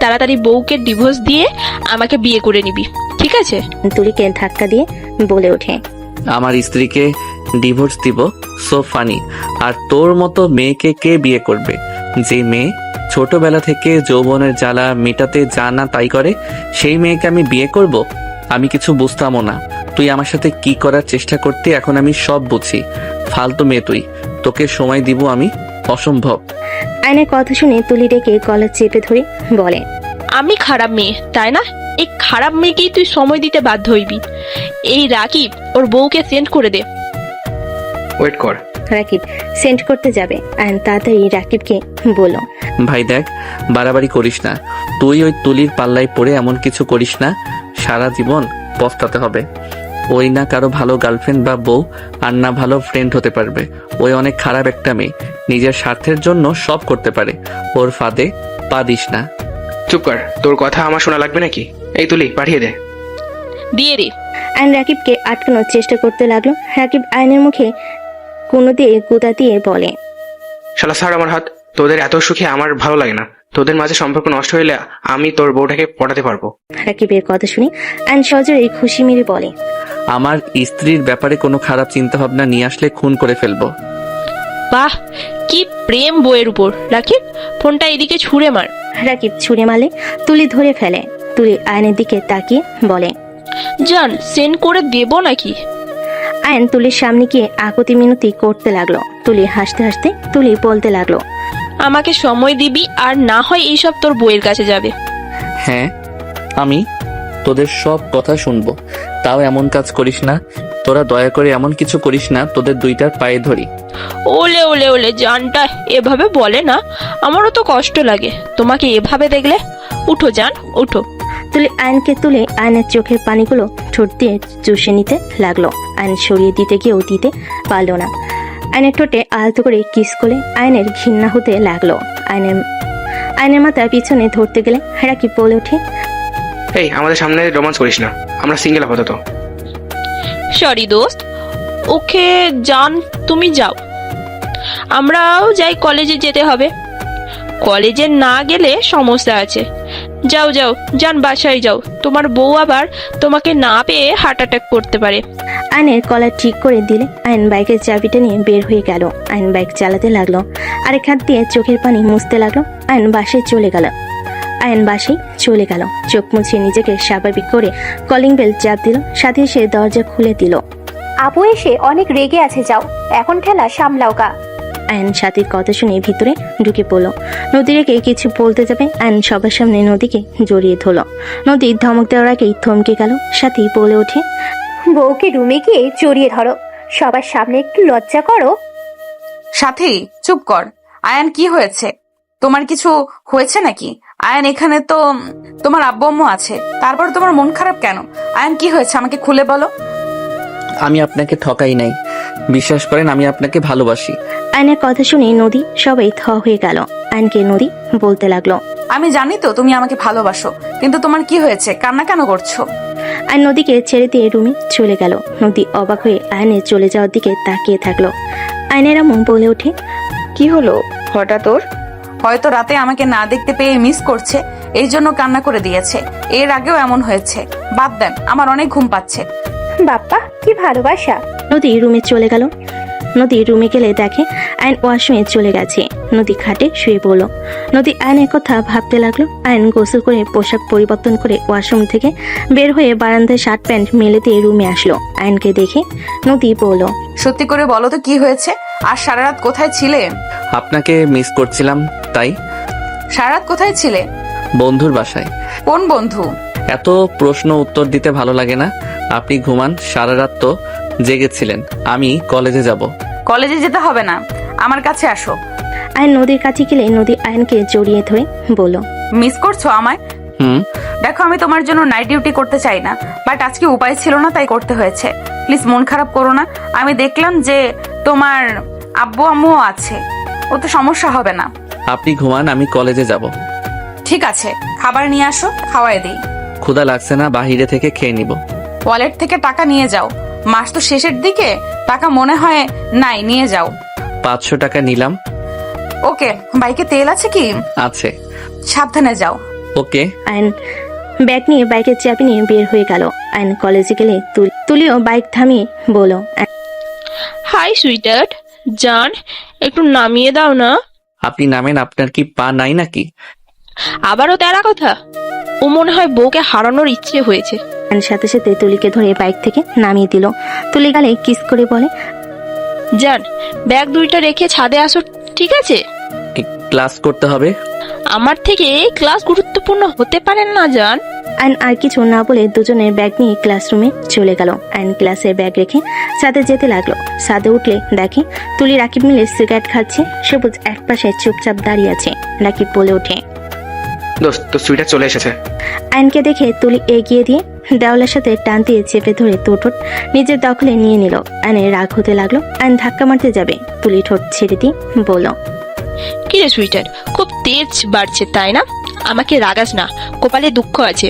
তাড়াতাড়ি বউকে ডিভোর্স দিয়ে আমাকে বিয়ে করে নিবি, ঠিক আছে? তুলিকে ধাক্কা দিয়ে বলে ওঠে, আমার স্ত্রীকে ডিভোর্স দিব? So funny. আর তোর মতো মেয়েকে কে বিয়ে করবে? যে মেয়ে ছোটবেলা থেকে যৌবনের জ্বালা মেটাতে যা না তাই করে, সেই মেয়েকে আমি বিয়ে করব? আমি কিছু বুঝতামও না। তুই আমার সাথে কি করার চেষ্টা করতে এখন আমি সব বুঝি। ফালতু মেয়ে তুই, তোকে সময় দিব আমি অসম্ভব। আয়নের কথা শুনে তুলি ডেকে গলা চেপে ধরে বলে, আমি খারাপ মেয়ে তাই না? এই খারাপ মেয়েকেই তুই সময় দিতে বাধ্য হইবি। এই রাকিব ওর বউকে সেন্ড করে দে। ওয়েট কর। রাকিব সেন্ড করতে যাবে। আয়ন তাড়াতাড়ি রাকিবকে বলো, ভাই দেখ, বাড়াবাড়ি করিস না। তুই ওই তুলির পাল্লায় পড়ে এমন কিছু করিস না, সারা জীবন পস্তাতে হবে। ওই না কারো ভালো গার্লফ্রেন্ড বা বউ, আর না ভালো ফ্রেন্ড হতে পারবে। ওই অনেক খারাপ একটা মেয়ে, নিজের স্বার্থের জন্য সব করতে পারে। ওর ফাঁদে পা দিস না। চুপ কর, তোর কথা আমার শোনা লাগবে নাকি? এই তুলি, পাঠিয়ে দে। দিয়ে রে। আয়ন রাকিবকে আটকানোর চেষ্টা করতে লাগলো। রাকিব আয়নের মুখে কোনো দিয়ে গুঁতা দিয়ে বলে, শালা ছাড় আমার হাত। তোদের এত সুখে আমার ভালো লাগে না। তোদের মাঝে সম্পর্ক নষ্ট হইলে আমি তোর বউটাকে পটাতে পারবো। রাকিবের কথা শুনে আয়ন সজোরে খুশি মেরে বলে, আমার স্ত্রীর ব্যাপারে কোনো খারাপ চিন্তা ভাবনা নিয়ে আসলে খুন করে ফেলবো। বাহ, কি প্রেম বইয়ের উপর! রাকিব, ফোনটা এদিকে ছুঁড়ে মার। রাকিব ছুঁড়ে মারলে তুলি ধরে ফেলে। তুলি আয়নের দিকে তাকিয়ে বলে, জান, সেন্ড করে দেব নাকি? আয়ন তুলির সামনে গিয়ে আকতি মিনতি করতে লাগলো। তুলি হাসতে হাসতে তুলি বলতে লাগলো, আমাকে সময় দিবি, আর না হয় এইসব তোর বইয়ের কাছে যাবে। হ্যাঁ, আমি তোদের সব কথা শুনবো, তাও এমন কাজ করিস না। তোরা দয়া করে এমন কিছু করিস না, তোদের দুইটার পায়ে ধরি। ওলে ওলে ওলে, জানটা এভাবে বলে না, আমারও তো কষ্ট লাগে তোমাকে এভাবে দেখলে। উঠো জান, উঠো। তুলি আয়নকে তুলে আয়নের চোখের পানিগুলো ঠোঁট দিয়ে চুষে নিতে লাগলো। আয়ন সরিয়ে দিতে গিয়েও দিতে পারলো না। আয়নের ঠোঁটে আলতো করে কিস করে আয়নের ঘৃণা হতে লাগলো। আয়নের মাথা পিছনে ধরতে গেলে রাকিব বলে ওঠে, এই, আমাদের সামনে রোমান্স করিস না, আমরা সিঙ্গেল আপাতত। সরি দোস্ত, ওকে জান, তুমি যাও, আমরাও যাই। কলেজে যেতে হবে, কলেজে না গেলে সমস্যা আছে। যাও যাও জান, বাসায় যাও, তোমার বউ আবার তোমাকে না পেয়ে হার্ট অ্যাটাক করতে পারে। আয়নের কলার ঠিক করে দিলে আয়ন বাইকের চাবিটা নিয়ে বের হয়ে গেল। আয়ন বাইক চালাতে লাগলো, আরেক হাত দিয়ে চোখের পানি মুছতে লাগলো। আয়ন বাসায় চলে গেল। চোখ মুছিয়ে নিজেকে স্বাভাবিক করে কলিং বেল চাপ দিল, সাথে সে দরজা খুলে দিল। আপু এসে অনেক রেগে আছে, যাও এখন ঠেলা সামলাও গা। আয়ন সাথীর কথা শুনে ভিতরে ঢুকে পড়লো। নদী রেখে কিছু বলতে যাবে, আয়ন সবার সামনে নদীকে জড়িয়ে ধরল। নদী ধমক দেওয়ার আগেই থমকে গেল। সাথী বলে ওঠে, বউকে রুমে গিয়ে জড়িয়ে ধরো, সবার সামনে একটু লজ্জা করো। সাথী চুপ কর। আয়ান, কি হয়েছে? তোমার কিছু হয়েছে নাকি? আয়ান, এখানে তো তোমার আব্বু আম্মু আছে, তারপর তোমার মন খারাপ কেন? আয়ান, কি হয়েছে আমাকে খুলে বলো। আমি আপনাকে ঠকাই নাই, বিশ্বাস করেন আমি আপনাকে ভালোবাসি। আয়নের কথা শুনে নদী সবাই থ হয়ে গেল। আয়নকে নদী বলতে লাগলো। আমি জানি তো তুমি আমাকে ভালোবাসো, কিন্তু তোমার কি হয়েছে? কান্না কেন করছো? আয়ন নদীকে ছেড়ে দিয়ে রুমে চলে গেল। নদী অবাক হয়ে আয়নের চলে যাওয়ার দিকে তাকিয়ে থাকলো। আয়নের আম্মু বলে ওঠে, কি হলো হঠাৎ ওর? হয়তো রাতে আমাকে না দেখতে পেয়ে মিস করছে, এই জন্য কান্না করে দিয়েছে। এর আগেও এমন হয়েছে। বাদ দেন, আমার অনেক ঘুম পাচ্ছে। বাপ্পা কি ভালোবাসা। নদী রুমে চলে গেল। নদী রুমে গেলে দেখে আয়ন ওয়াশরুমে চলে গেছে। নদী খাটে শুয়ে পড়ল। নদী আয়নের কথা ভাবতে লাগলো। আয়ন গোসল করে পোশাক পরিবর্তন করে ওয়াশরুম থেকে বের হয়ে বারান্দায় শার্ট প্যান্ট মেলে দিয়ে রুমে আসলো। আয়নকে দেখে নদী বলল, সত্যি করে বলো তো কি হয়েছে? আর সারা রাত কোথায় ছিলে? আপনাকে মিস করছিলাম তাই। সারা রাত কোথায় ছিলে? বন্ধুর বাসায়। কোন বন্ধু? এত প্রশ্ন উত্তর দিতে ভালো লাগে না, আপনি ঘুমান। সারা রাত তো জেগেছিলেন। আমি কলেজে যাব। কলেজে যেতে হবে না, আমার কাছে আসো। আয়ন নদীর কাছে গেলে নদী আয়নকে জড়িয়ে ধরে বলল, মিস করছো আমায়? হুম। দেখো, আমি তোমার জন্য নাইট ডিউটি করতে চাই না, বাট আজকে উপায় ছিল না তাই করতে হয়েছে। প্লিজ মন খারাপ করো না। আমি দেখলাম যে তোমার আব্বু আম্মুও আছে, ওতে সমস্যা হবে না। আপনি ঘুমান, আমি কলেজে যাব। ঠিক আছে, খাবার নিয়ে আসো, খাওয়াই দিই। ক্ষুধা লাগছে না, বাহিরে থেকে খেয়ে নিব। ওয়ালেট থেকে টাকা নিয়ে যাও, মাস তো শেষের দিকে, টাকা মনে হয় নাই, নিয়ে যাও। 500 টাকা নিলাম। ওকে, বাইকে তেল আছে কি? আছে। সাবধানে যাও। ওকে। আয়ন ব্যাগ নিয়ে বাইকের চাবি নিয়ে বের হয়ে গেল। আয়ন কলেজে গেলে তুলিও বাইক থামিয়ে বলল, হাই সুইটার্ট, জান একটু নামিয়ে দাও না। আপনি নামেন, আপনার কি পা নাই নাকি? আবারও তেরা কথা। ও মনে হয় বউকে হারানোর ইচ্ছে হয়েছে। আয়ন সাথে সাথে তুলিকে ধরে বাইক থেকে নামিয়ে দিল। তুলি গালে কিস করে বলে, জান ব্যাগ দুইটা রেখে ছাদে আসো, ঠিক আছে? ক্লাস করতে হবে। আমার থেকে ক্লাস গুরুত্বপূর্ণ হতে পারেন না জান। আয়ন আর কিছু না বলে দুজনের ব্যাগ নিয়ে ক্লাসরুমে চলে গেল। আয়ন ক্লাসে ব্যাগ রেখে ছাদে যেতে লাগলো। ছাদে উঠলে দেখে তুলি রাকিব মিলে সিগারেট খাচ্ছে। সবুজ এক পাশে চুপচাপ দাঁড়িয়ে আছে। রাকিব বলে ওঠে, দোস্ত তোর সুইটার চলে এসেছে। আয়নকে দেখে তুলি এগিয়ে দিয়ে দেওয়ালের সাথে টান দিয়ে চেপে ধরে দুটো ঠোঁট নিজের দখলে নিয়ে নিল। আয়নের রাগ হতে লাগলো। আয়ন ধাক্কা মারতে যাবে, তুলি ঠোঁট ছেড়ে দিয়ে বলল, কিরে সুইটার, খুব তেজ বাড়ছে তাই না? আমাকে রাগাস না, কপালে দুঃখ আছে।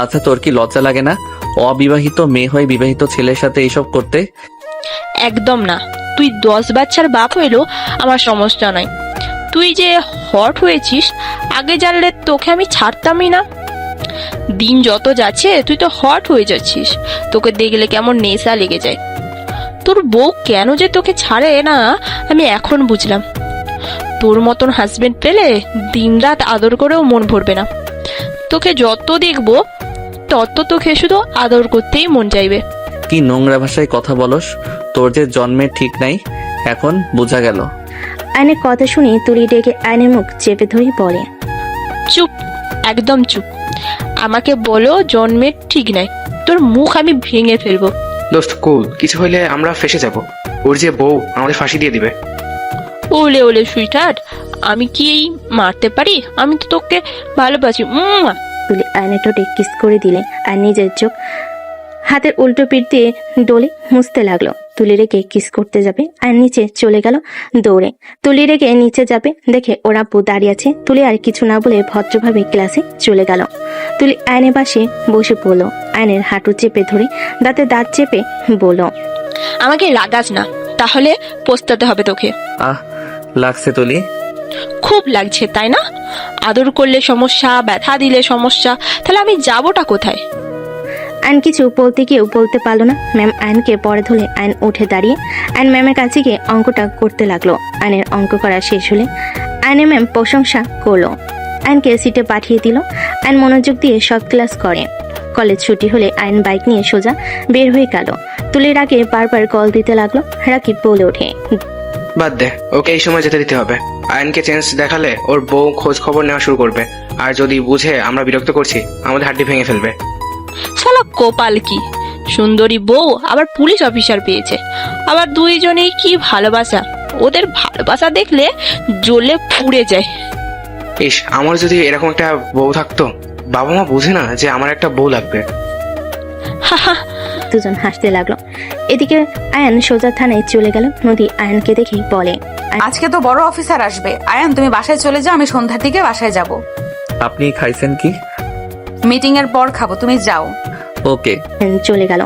আচ্ছা, তোর কি লজ্জা লাগে না অবিবাহিত মেয়ে হয়ে বিবাহিত ছেলের সাথে এইসব করতে? একদম না। তুই 10 বাচ্চার বাপ হইলো আমার সমস্যা নাই। তুই যে হট হয়েছিস, আগে জানলে তোকে আমি ছাড়তামই না। দিন যত যাচ্ছে তুই তো হট হয়ে যাচ্ছিস। তোকে দেখলে কেমন নেশা লেগে যায়। তোর বউ কেন যে তোকে ছাড়ে না আমি এখন বুঝলাম। তোর মতন হাজবেন্ড পেলে দিনরাত আদর করেও মন ভরবে না। তোকে যত দেখবো তত তোকে শুধু আদর করতেই মন চাইবে। কি নোংরা ভাষায় কথা বলস? তোর যে জন্মের ঠিক নাই, এখন বোঝা গেল। আয়নের কথা শুনে তুলি ডেকে আয়নের মুখ চেপে ধরে বলে, চুপ, একদম চুপ। আমাকে বলো জন্মের ঠিক নাই, তোর মুখ আমি ভেঙে ফেলবো। দোস্ত কুল, কিছু হইলে আমরা ফেসে যাব। ওর যে বউ আমাদের ফাঁসি দিয়ে দিবে। ওলে ওলে সুইটার্ট, আমি কি এই মারতে পারি? আমি তো তোকে ভালোবাসি। তুলি আয়নের ঠোঁটে কিস করে দিলে আর নিজের চোখ হাতের উল্টো পিঠ দিয়ে ডলে মুছতে লাগলো। তুলি রেখে কিস করতে যাবে আর নিচে চলে গেল দৌড়ে। তুলি রেখে নিচে যাবে দেখে ওরা আপু দাঁড়িয়ে আছে। তুলি আর কিছু না বলে ভদ্রভাবে ক্লাসে চলে গেল। তুলি আয়নের পাশে বসে পড়লো। আয়নের হাঁটু চেপে ধরে দাঁতে দাঁত চেপে বলল, আমাকে রাগাস না, তাহলে পস্তাতে হবে তোকে। আহ, লাগছে তুলি। খুব লাগছে তাই না? আদর করলে সমস্যা, ব্যথা দিলে সমস্যা, তাহলে আমি যাবোটা কোথায়? আয়ন কিছু বলতে গিয়েও বলতে পারলো না। ম্যাম আয়নকে পরে ধরে আয়ন উঠে দাঁড়িয়ে আয়ন ম্যামের কাছে গিয়ে অঙ্কটা করতে লাগলো। আয়নের অঙ্ক করা শেষ হলে আয়নের ম্যাম প্রশংসা করলো। আয়নকে সিটে পাঠিয়ে দিল। আয়ন মনোযোগ দিয়ে সব ক্লাস করে। কলেজ ছুটি হলে আয়ন বাইক নিয়ে সোজা বের হয়ে গেল। তুলির আগে বারবার কল দিতে লাগলো। রাকিব বলে ওঠে, বাদ দে, ওকে এই সময় যেতে দিতে হবে। আয়নকে চেঞ্জ দেখালে ওর বউ খোঁজ খবর নেওয়া শুরু করবে, আর যদি বুঝে আমরা বিরক্ত করছি আমাদের হাড্ডি ভেঙে ফেলবে। শালা কপাল কি, সুন্দরী বউ আবার পুলিশ অফিসার পেয়েছে। আবার দুইজনেই কি ভালোবাসা, ওদের ভালোবাসা দেখলে জ্বলে পুড়ে যায়। ইস, আমার যদি এরকম একটা বউ থাকতো। বাবা মা বুঝে না যে আমার একটা বউ লাগবে। হাহা, দুজন হাসতে লাগলো। এদিকে আয়ান সোজা থানায় চলে গেল। নদী আয়ানকে দেখে বলে, আজকে তো বড় অফিসার আসবে। আয়ান তুমি বাসায় চলে যাও, আমি সন্ধ্যার দিকে বাসায় যাব। আপনি খাইছেন কি? মিটিং এর পর খাবো, তুমি যাও। ওকে। আয়ান চলে গেল।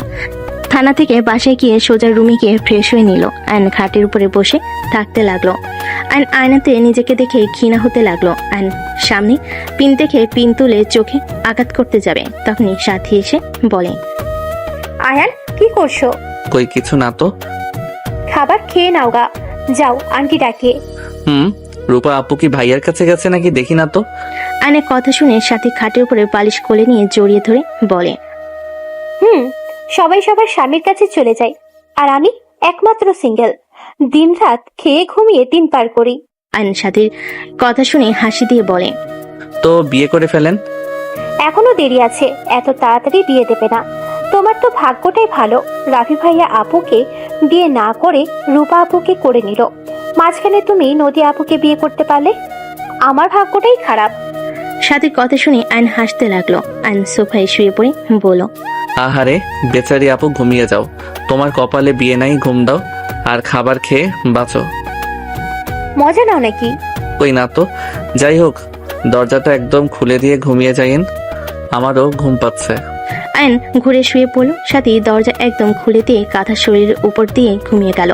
থানা থেকে বাসায় গিয়ে সোজা রুমে গিয়ে ফ্রেশ হয়ে নিল। আয়ন খাটের উপরে বসে থাকতে লাগলো। আয়ন আয়নাতে নিজেকে দেখে ঘৃণা হতে লাগলো। আয়ন সামনে পিন দেখে পিন তুলে চোখে আঘাত করতে যাবে, তখনই সাথী এসে বলে, আয়ান কি করছো? কই কিছু না তো। খাবার খেয়ে নাও গা, যাও আন্টি ডাকে। রূপা আপু কি ভাইয়ার কাছে গেছে নাকি দেখি না তো। আয়নের কথা শুনে সাথী খাটের উপরে বালিশ কোলে নিয়ে জড়িয়ে ধরে বলে, সবাই সবার স্বামীর কাছে চলে যায়, আর আমি একমাত্র সিঙ্গেল, দিনরাত খেয়ে ঘুমিয়ে দিন পার করি। আয়ন সাথীর কথা শুনে হাসি দিয়ে বলে, তো বিয়ে করে ফেলেন। এখনো দেরি আছে, এত তাড়াতাড়ি বিয়ে দেবে না। তোমার তো ভাগ্যটাই ভালো, রাফি ভাইয়া আপুকে বিয়ে না করে রূপা আপুকে করে নিল, মাঝখানে তুমি নদী আপুকে বিয়ে করতে পারলে। আমার ভাগ্যটাই খারাপ। সাথীর কথা শুনে আয়ন হাসতে লাগলো। আয়ন সোফায় শুয়ে পড়ে বলল, আহারে বেচারি আপু, ঘুমিয়ে যাও। তোমার কপালে বিয়ে নাই, ঘুম দাও আর খাবার খেয়ে বাঁচো। মজা নাও নাকি? কই না তো। যাই হোক, দরজাটা একদম খুলে দিয়ে ঘুমিয়ে যাইন, আমারও ঘুম পাচ্ছে। আয়ন ঘুরে শুয়ে পড়ল। সাথী দরজা একদম খুলে দিয়ে কাঁথা শরীরের উপর দিয়ে ঘুমিয়ে গেল।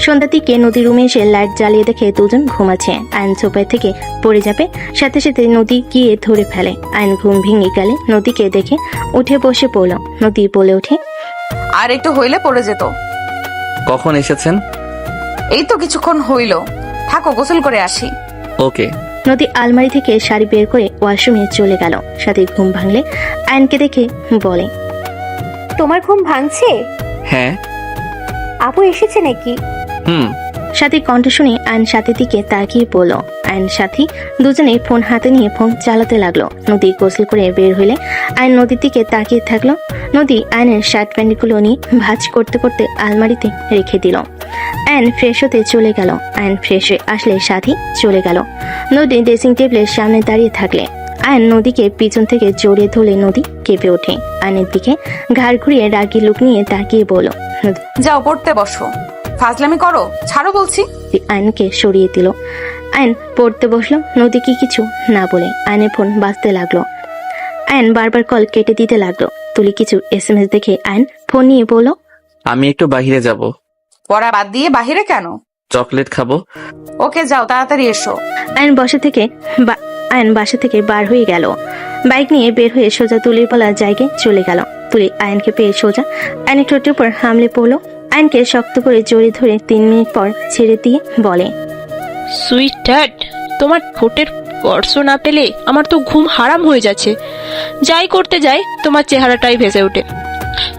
সন্ধ্যার দিকে নদী রুমে এসে লাইট জ্বালিয়ে দেখে দুজন ঘুমাচ্ছে। আয়ন সোফায় থেকে পড়ে যাবে, সাথে সাথে নদী গিয়ে ধরে ফেলে। আয়ন ঘুম ভেঙে গেলে নদীকে দেখে উঠে বসে পড়ল। নদী বলে ওঠে, আর একটু হইলে পড়ে যেত। কখন এসেছেন? এই তো কিছুক্ষণ হইল, থাকো গোসল করে আসি। ওকে। নদী আলমারি থেকে শাড়ি বের করে ওয়াশরুমে চলে গেল। সাথে ঘুম ভাঙলে আয়নকে দেখে বলে, তোমার ঘুম ভাঙছে? হ্যাঁ। আপু এসেছে নাকি? সাথী কণ্ঠ শুনে আয়ন সাথীর দিকে তাকিয়ে বলল। আয়ন সাথী দুজনেই ফোন হাতে নিয়ে ফোন চালাতে লাগলো। নদী গোসল করে বের হইলে আয়ন নদীর দিকে তাকিয়ে থাকলো। নদী আয়নের শার্ট প্যান্টগুলো নিয়ে ভাঁজ করতে করতে আলমারিতে রেখে দিল। আয়ন ফ্রেশ হতে চলে গেল। আয়ন ফ্রেশ হয়ে আসলে সাথী চলে গেল। নদী ড্রেসিং টেবিলের সামনে দাঁড়িয়ে থাকলে আয়ন নদীকে পিছন থেকে জড়িয়ে ধরলে নদী কেঁপে ওঠে। আয়নের দিকে ঘাড় ঘুরিয়ে রাগি লুক নিয়ে তাকিয়ে বলল, যাও পড়তে বসো, ফাজলামি করো, ছাড়ো বলছি। আয়নকে সরিয়ে দিল। আয়ন পড়তে বসলো। নদীকে কিছু না বলে আয়নের ফোন বাজতে লাগলো। আয়ন বারবার কল কেটে দিতে লাগলো। তুলি কিছু SMS দেখে আয়ন ফোন নিয়ে বলল, আমি একটু বাহিরে যাব। পড়া বাদ দিয়ে বাহিরে কেন? চকলেট খাবো। ওকে যাও, তাড়াতাড়ি এসো। আয়ন বাসা থেকে বার হয়ে গেল। বাইক নিয়ে বের হয়ে সোজা তুলির বলা জায়গায় চলে গেল। তুলি আয়নকে পেয়ে সোজা আয়নের ঠোঁটের উপর হামলে পড়লো। আয়নকে শক্ত করে জড়িয়ে ধরে 3 মিনিট পর ছেড়ে দিয়ে বলে, সুইট হার্ট, তোমার ঠোঁটের স্পর্শ না পেলে আমার তো ঘুম হারাম হয়ে যাচ্ছে। যাই করতে যাই তোমার চেহারাটাই ভেসে ওঠে।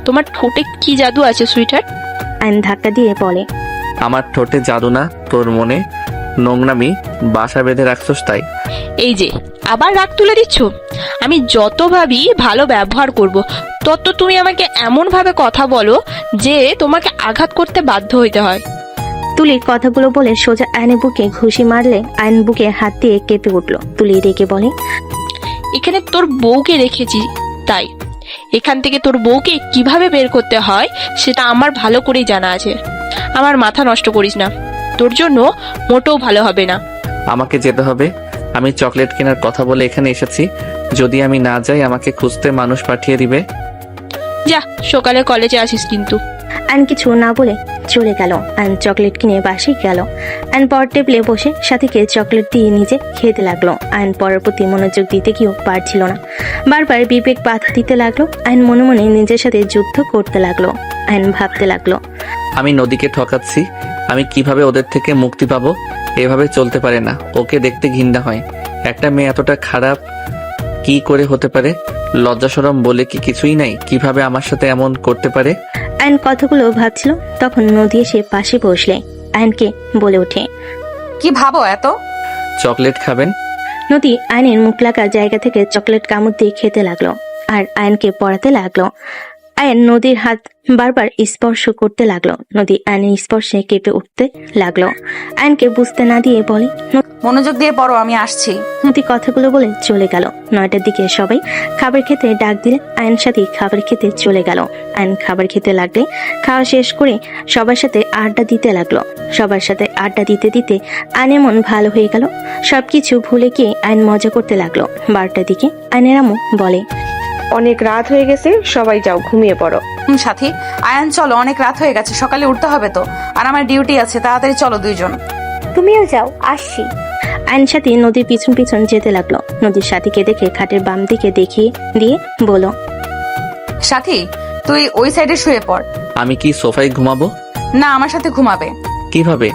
তোমার ঠোঁটে কি জাদু আছে সুইট হার্ট? আয়ন ধাক্কা দিয়ে বলে, আমার ঠোঁটে জাদু না, তোর মনে নোংরামি বাসা বেঁধে রাখছস তাই। এই যে আবার রাগ তুলে দিচ্ছ। আমি যত ভাবি ভালো ব্যবহার করব, তত তুমি আমাকে এমন ভাবে কথা বলো যে তোমাকে আঘাত করতে বাধ্য হইতে হয়। তুলির কথাগুলো বলে সোজা আয়নের বুকে ঘুষি মারলে আয়ন বুকে হাত দিয়ে কেঁপে উঠলো। তুলি রেগে বলে, এখানে তোর বউকে রেখেছি, তাই এখান থেকে তোর বউকে কিভাবে বের করতে হয় সেটা আমার ভালো করেই জানা আছে। আমার মাথা নষ্ট করিস না, তোর জন্য মোটেও ভালো হবে না। আমাকে যেতে হবে, আমি চকলেট কেনার কথা বলে এখানে এসেছি। যদি আমি না যাই আমাকে খুঁজতে মানুষ পাঠিয়ে দিবে। যা, সকালে কলেজে আসিস কিন্তু। আয়ন কিছু না বলে চলে গেল। আয়ন চকলেট কিনে বাসে গেল। আয়ন পর টেবিলে বসে সাথীকে চকলেট দিয়ে নিজে খেতে লাগলো। আয়ন পড়ার প্রতি মনোযোগ দিতে গিয়েও পারছিল না, বারবার বিবেক বাধা দিতে লাগলো। আয়ন মনে মনে নিজের সাথে যুদ্ধ করতে লাগলো। আয়ন ভাবতে লাগলো, আমি নদীকে ঠকাচ্ছি, আমি কিভাবে ওদের থেকে মুক্তি পাবো? এভাবে চলতে পারে না, ওকে দেখতে ঘৃণা হয়। একটা মেয়ে এতটা খারাপ কি করে হতে পারে? লজ্জা শরম বলে কি কিছুই নাই? কিভাবে আমার সাথে এমন করতে পারে? আয়ন কথাগুলো ভাবছিল, তখন নদী এসে পাশে বসলে আয়নকে বলে ওঠে, কি ভাবো এত? চকলেট খাবেন? নদী আয়নের মুখ লাগা জায়গা থেকে চকলেট কামড় দিয়ে খেতে লাগলো আর আয়নকে পড়াতে লাগলো। আয়ান নদীর হাত বারবার স্পর্শ করতে লাগলো। নদী আয়নের স্পর্শে কেঁপে উঠতে লাগলো। আয়নকে বুঝতে না দিয়ে বলে, মনোযোগ দিয়ে পড়ো, আমি আসছি। নদী কথাগুলো বলে চলে গেল। 9টার দিকে সবাই খাবার খেতে ডাক দিলে আয়ন সাথে খাবার খেতে চলে গেল। আয়ন খাবার খেতে লাগলে খাওয়া শেষ করে সবার সাথে আড্ডা দিতে লাগলো। সবার সাথে আড্ডা দিতে দিতে আয়নের মন ভালো হয়ে গেল। সবকিছু ভুলে গিয়ে আয়ন মজা করতে লাগলো। 12টার দিকে আয়নের আম্মু বলে, অনেক রাত হয়ে গেছে, সবাই যাও ঘুমিয়ে পড়ো। সাথী, আয়ান চলো, অনেক রাত হয়ে গেছে, সকালে উঠতে হবে তো, আর আমার ডিউটি আছে, তাড়াতাড়ি চলো দুইজন। তুমিও যাও, আসছি। আয়ন সাথী নদীর পিছন পিছন যেতে লাগলো। নদীর সাথীকে দেখে খাটের বাম দিকে দেখিয়ে দিয়ে বলো, সাথী তুই ওই সাইডে শুয়ে পড়। আমি কি সোফায় ঘুমাবো? না, আমার সাথে ঘুমাবে। কিভাবে?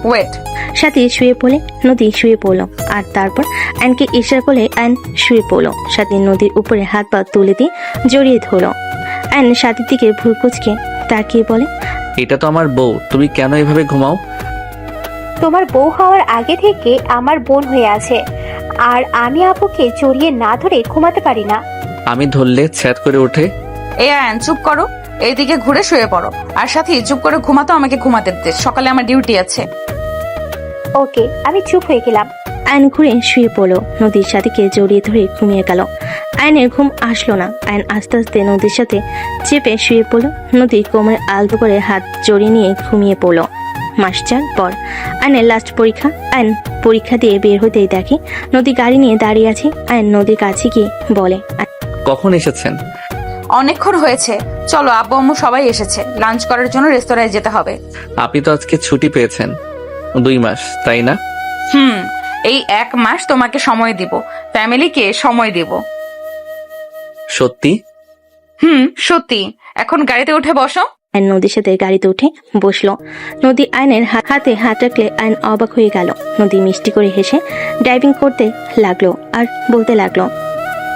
ওয়েট। সাথী শুয়ে পড়লে নদী শুয়ে পড়লো। আর তারপর আয়নকে ইশারা করলে আয়ন শুয়ে পড়লো। সাথী নদীর উপরে হাত পা তুলে দিয়ে জড়িয়ে ধরলো। আয়ন সাথীর দিকে ভুল কুচকে তাকিয়ে বলে, এটা তো আমার বউ, তুমি কেন এভাবে ঘুমাও? তোমার বউ হওয়ার আগে থেকে আমার বোন হয়ে আছে, আর আমি আপুকে জড়িয়ে না ধরে ঘুমাতে পারি না। আমি ধরলে ছ্যাদ করে ওঠে। এই আয়ান চুপ করো, এইদিকে ঘুরে শুয়ে পড়ো। আর সাথী চুপ করে ঘুমাতো, আমাকে ঘুমাতে দে, সকালে আমার ডিউটি আছে। ওকে, আমি চুপ হয়ে গেলাম। আয়ন ঘুরে শুয়ে পড়লো। নদীর সাথীকে জড়িয়ে ধরে ঘুমিয়ে গেল। আয়নের ঘুম আসলো না। আয়ন আস্তে আস্তে নদীর সাথে চেপে শুয়ে পড়লো। নদী কোমরে আলতো করে হাত জড়িয়ে নিয়ে ঘুমিয়ে পড়লো। মাস 4 পর আয়নের লাস্ট পরীক্ষা। আয়ন পরীক্ষা দিয়ে বের হতেই দেখে নদী গাড়ি নিয়ে দাঁড়িয়ে আছে। আয়ন নদীর কাছে গিয়ে বলে, কখন এসেছেন? অনেকক্ষণ হয়েছে, চলো, আব্বু আম্মু সবাই এসেছে, লাঞ্চ করার জন্য রেস্তোরাঁয় যেতে হবে। আপনি তো আজকে ছুটি পেয়েছেন 2 মাস, তাই না? এই 1 মাস তোমাকে সময় দিব, ফ্যামিলিকে সময় দিব। সত্যি? সত্যি। এখন গাড়িতে উঠে বসো। আয়ন নদীর সাথে গাড়িতে উঠে বসলো। নদী আয়নের হাতে হাত রাখলে আয়ন অবাক হয়ে গেল। নদী মিষ্টি করে হেসে ড্রাইভিং করতে লাগলো আর বলতে লাগলো,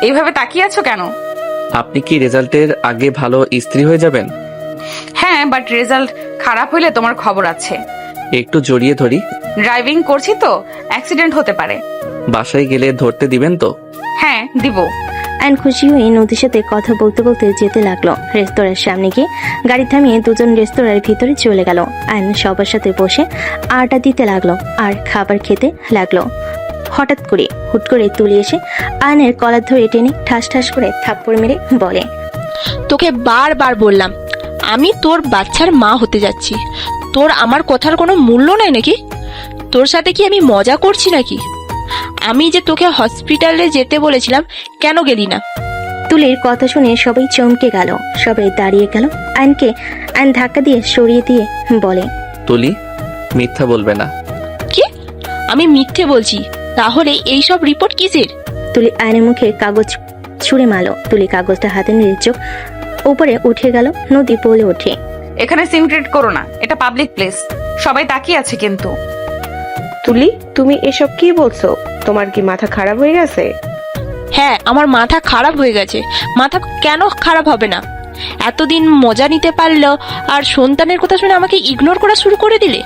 এইভাবে তাকিয়ে আছো কেন? আপনি কি রেজাল্টের আগে ভালো স্ত্রী হয়ে যাবেন? হ্যাঁ, বাট রেজাল্ট খারাপ হইলে তোমার খবর আছে। একটু জড়িয়ে ধরি। ড্রাইভিং করছি তো, অ্যাক্সিডেন্ট হতে পারে। বাসায় গেলে ধরতে দিবেন তো? হ্যাঁ, দিব। আয়ন খুশি হয়ে নদীর সাথে কথা বলতে বলতে যেতে লাগলো। রেস্তোরাঁর সামনে গিয়ে গাড়ি থামিয়ে দুজন রেস্তোরাঁর ভিতরে চলে গেল। আয়ন সবার সাথে বসে আড্ডা দিতে লাগলো আর খাবার খেতে লাগলো। হঠাৎ করে হুট করে তুলে এসে আয়নের কলার ধরে টেনে ঠাস ঠাস করে থাপ্পড় মেরে বলে, তোকে বারবার বললাম আমি তোর বাচ্চার মা হতে যাচ্ছি, তোর আমার কথার কোনো মূল্য নাই নাকি? তোর সাথে কি আমি মজা করছি নাকি? আমি যে তোকে হসপিটালে যেতে বলেছিলাম, কেন গেলি না? তুলির কথা শুনে সবাই চমকে গেল। সবাই দাঁড়িয়ে গেল। আয়ন ধাক্কা দিয়ে সরিয়ে দিয়ে বলে, তুলি, মিথ্যা বলবে না। কি? আমি মিথ্যে বলছি? তাহলে এইসব রিপোর্ট কিসের? তুলি আয়নের মুখে কাগজ ছুঁড়ে মারলো। তুলি কাগজটা হাতে নিয়ে চোখ উপরে উঠে গেল। নদী বলে ওঠে, এখানে সিনক্রেট করো না, এটা পাবলিক প্লেস, সবাই তাকিয়ে আছে কিন্তু। তুলি, তুমি এসব কি বলছো? তোমার কি মাথা খারাপ হয়ে গেছে? হ্যাঁ, আমার মাথা খারাপ হয়ে গেছে। মাথা কেন খারাপ হবে না? এতদিন মজা নিতে পারলো আর সন্তানের কথা শুনে আমাকে ইগনোর করা শুরু করে দিলে।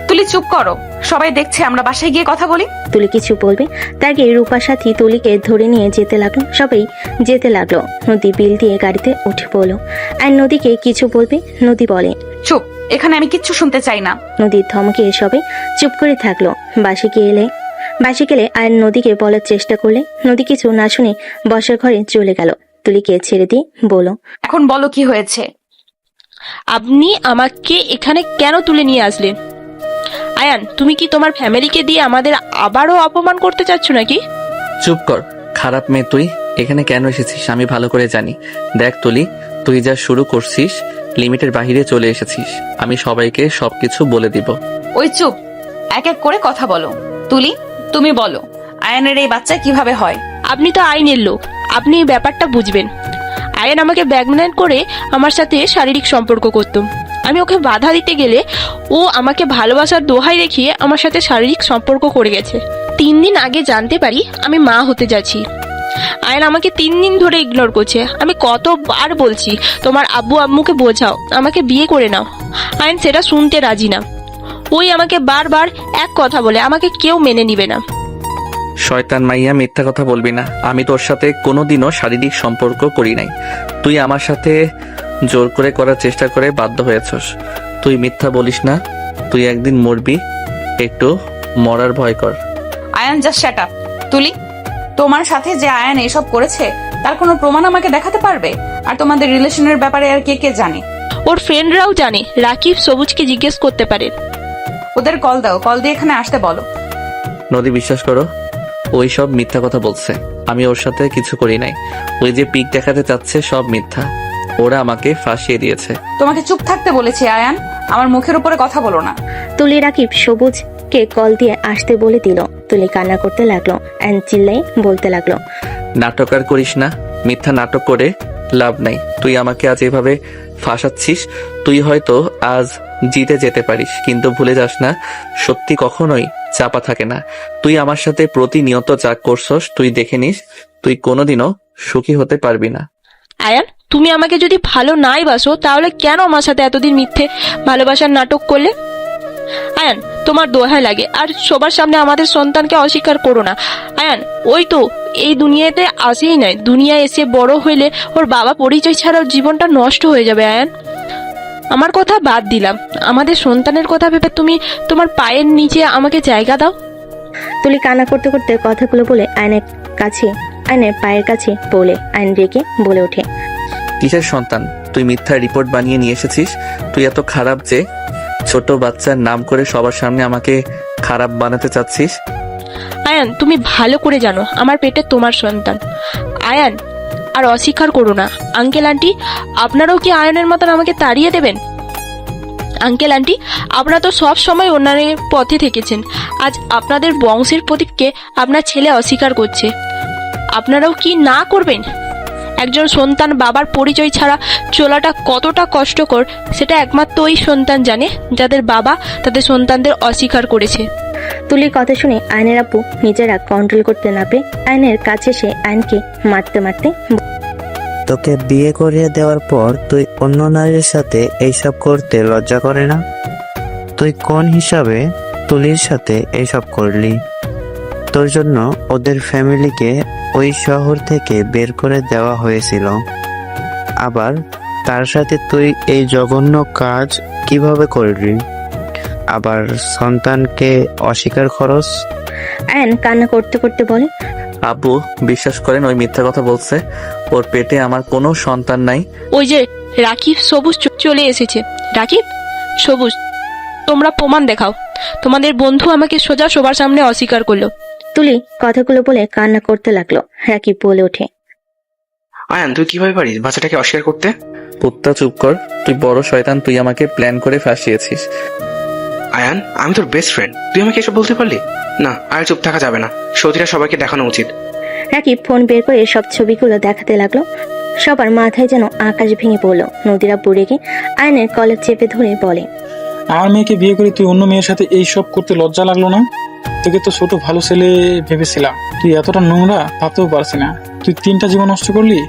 তুলি চুপ করো, সবাই দেখছে, আমরা বাসায় গিয়ে কথা বলি। তুলি কিছু বলবে তার আগে রূপার সাথী তুলিকে ধরে নিয়ে যেতে লাগলো। সবাই যেতে লাগলো। নদী বিল দিয়ে গাড়িতে উঠে পড়লো। আর নদীকে কিছু বলবে, নদী বলে, চুপ, এখানে আমি কিচ্ছু শুনতে চাই না। নদীর ধমকে সবাই চুপ করে থাকলো। বাসে গেলে আর নদীকে বলার চেষ্টা করলে নদী কিছু না শুনে বসার ঘরে চলে গেল। তুলিকে ছেড়ে দিয়ে বলো, এখন বলো কি হয়েছে। আপনি আমাকে এখানে কেন তুলে নিয়ে আসলেন? আয়ান, তুমি কি তোমার ফ্যামিলিকে দিয়ে আমাদের আবারও অপমান করতে চাচ্ছ নাকি? চুপ কর, খারাপ মেয়ে তুই। এখানে কেন এসেছিস আমি ভালো করে জানি। দেখ তুলি, তুই যা শুরু করছিস লিমিটের বাহিরে চলে এসেছিস। আমি সবাইকে সবকিছু বলে দিব। ওই চুপ, এক এক করে কথা বলো। তুলি, তুমি বলো, আয়ানের এই বাচ্চা কিভাবে হয়? আপনি তো আইনের লোক, আপনি এই ব্যাপারটা বুঝবেন। আয়ান আমাকে ব্যাগম্যান করে আমার সাথে শারীরিক সম্পর্ক করত। আমি ওকে বাধা দিতে গেলে ও আমাকে ভালোবাসার দোহাই দেখিয়ে আমার সাথে শারীরিক সম্পর্ক করে গেছে। 3 দিন আগে জানতে পারি আমি মা হতে যাচ্ছি। আয়ান আমাকে 3 দিন ধরে ইগনোর করছে। আমি কতবার বলছি তোমার আব্বু আম্মুকে বোঝাও, আমাকে বিয়ে করে নাও। আয়ান সেটা শুনতে রাজি না। ওই আমাকে বারবার এক কথা বলে আমাকে কেউ মেনে নিবে না। শয়তান মাইয়া, মিথ্যা কথা বলবি না। আমি তোর সাথে কোনোদিনও শারীরিক সম্পর্ক করি নাই। তুই আমার সাথে জোর করে করার চেষ্টা করে বাধ্য হয়েছস। তুই মিথ্যা বলিস না। তুই একদিন মরবি, একটু মরার ভয় কর। Ayaan, just shut up. Tuli, তোমার সাথে যে আয়ান এসব করেছে তার কোনো প্রমাণ আমাকে দেখাতে পারবে? আর তোমাদের রিলেশনের ব্যাপারে আর কে কে জানে? ওর ফ্রেন্ডরাও জানে। রাকিব সবুজকে জিজ্ঞেস করতে পারেন। ওদের কল দাও, কল দিয়ে এখানে আসতে বলো। নদী, বিশ্বাস করো, ওই সব মিথ্যা কথা বলছে। আমি ওর সাথে কিছু করি নাই। ওই যে পিক দেখাতে চাচ্ছে সব মিথ্যা। ওরা আমাকে ফাঁসিয়ে দিয়েছে। তোমাকে চুপ থাকতে বলেছি আয়ান, আমার মুখের উপরে কথা বলো না। তুলি রাকিব সবুজকে কল দিয়ে আসতে বলে দিল। তুলি কান্না করতে লাগলো। আয়ন চিল্লাই বলতে লাগলো, নাটক আর করিস না। মিথ্যা নাটক করে লাভ নাই। তুই আমাকে আজ এভাবে ফাঁসাচ্ছিস। তুই হয়তো আজ জিতে যেতে পারিস, কিন্তু ভুলে যাস না, সত্যি কখনোই চাপা থাকে না। তুই আমার সাথে প্রতিনিয়ত যা করছস তুই দেখে নিস, তুই কোনোদিনও সুখী হতে পারবি না। আয়ান, তুমি আমাকে যদি ভালো নাই বাসো তাহলে কেন আমার সাথে এতদিন মিথ্যে ভালোবাসার নাটক করলে? আয়ান, তোমার দোহাই লাগে, আর সবার সামনে আমাদের সন্তানকে অস্বীকার করো না। আয়ান, ওই তো এই দুনিয়াতে আসেই নাই, দুনিয়ায় এসে বড় হইলে ওর বাবা পরিচয় ছাড়া ওর জীবনটা নষ্ট হয়ে যাবে। আয়ান, আমার কথা বাদ দিলাম, আমাদের সন্তানের কথা ভেবে তুমি তোমার পায়ের নিচে আমাকে জায়গা দাও। তুলি কান্না করতে করতে কথাগুলো বলে আয়নের পায়ের কাছে বলে আয়ন রেগে বলে ওঠে, কিসের সন্তান? তুই মিথ্যা রিপোর্ট বানিয়ে নিয়ে এসেছিস। তুই এত খারাপ যে ছোট বাচ্চার নাম করে সবার সামনে আমাকে খারাপ বানাতে চাচ্ছিস। আয়ান, তুমি ভালো করে জানো আমার পেটে তোমার সন্তান। আয়ান, আর অস্বীকার করো না। আঙ্কেল আন্টি, আপনারাও কি আয়নের মতন আমাকে তাড়িয়ে দেবেন? আঙ্কেল আন্টি, আপনারা তো সব সময় অন্যায়ের পথে থেকেছেন। আজ আপনাদের বংশের প্রদীপকে আপনার ছেলে অস্বীকার করছে। আপনারাও কি না করবেন? একজন সন্তান বাবার পরিচয় ছাড়া চলাটা কতটা কষ্টকর সেটা একমাত্র ওই সন্তান জানে যাদের বাবা তাদের সন্তানদের অস্বীকার করেছে। তুলির কথা শুনে আয়নের আপু নিজেরা কন্ট্রোল করতে না পেরে আয়নের কাছে এসে আয়নকে মারতে মারতে, তোকে বিয়ে করিয়ে দেওয়ার পর তুই অন্য নারীর সাথে এইসব করতে লজ্জা করে না? তুই কোন হিসাবে তুলির সাথে এইসব করলি? তোর জন্য ওদের ফ্যামিলিকে ওই শহর থেকে বের করে দেওয়া হয়েছিল, আবার তার সাথে তুই এই জঘন্য কাজ কিভাবে করলি? আবার সন্তানকে অস্বীকার করস? আয়ন কান্না করতে করতে বলে, আব্বু, বিশ্বাস করেন, ওই মিথ্যা কথা বলছে। ওর পেটে আমার কোনো সন্তান নাই। ওই যে রাকিব সবুজ চলে এসেছে। রাকিব, সবুজ, তোমরা প্রমাণ দেখাও। তোমাদের বন্ধু আমাকে সোজা সবার সামনে অস্বীকার করলো। তুলি কথাগুলো বলে কান্না করতে লাগলো। রাকিব বলে ওঠে, আয়ান, তুই কিভাবে পারিস বাচ্চাটাকে অস্বীকার করতে? কুত্তা, চুপ কর। তুই বড় শয়তান। তুই আমাকে প্ল্যান করে ফাঁসিয়েছিস। আয়ান, আমি তোর বেস্ট ফ্রেন্ড, তুই আমাকে এসব বলতে পারলি না? আর চুপ থাকা যাবে না, সত্যিটা সবাইকে দেখানো উচিত। রাকিব ফোন বের করে সব ছবিগুলো দেখাতে লাগলো। সবার মাথায় যেন আকাশ ভেঙে পড়লো। নদীরা পড়ে গিয়ে আয়নের কলার চেপে ধরে বলে, আমার মেয়েকে বিয়ে করে তুই অন্য মেয়ের সাথে এই সব করতে লজ্জা লাগলো না? তোকে তো ছোট ভালো ছেলে ভেবেছিলাম, তুই এতটা নোংরা ভাবতেও পারছি না। তুই 3টা জীবন নষ্ট করলি।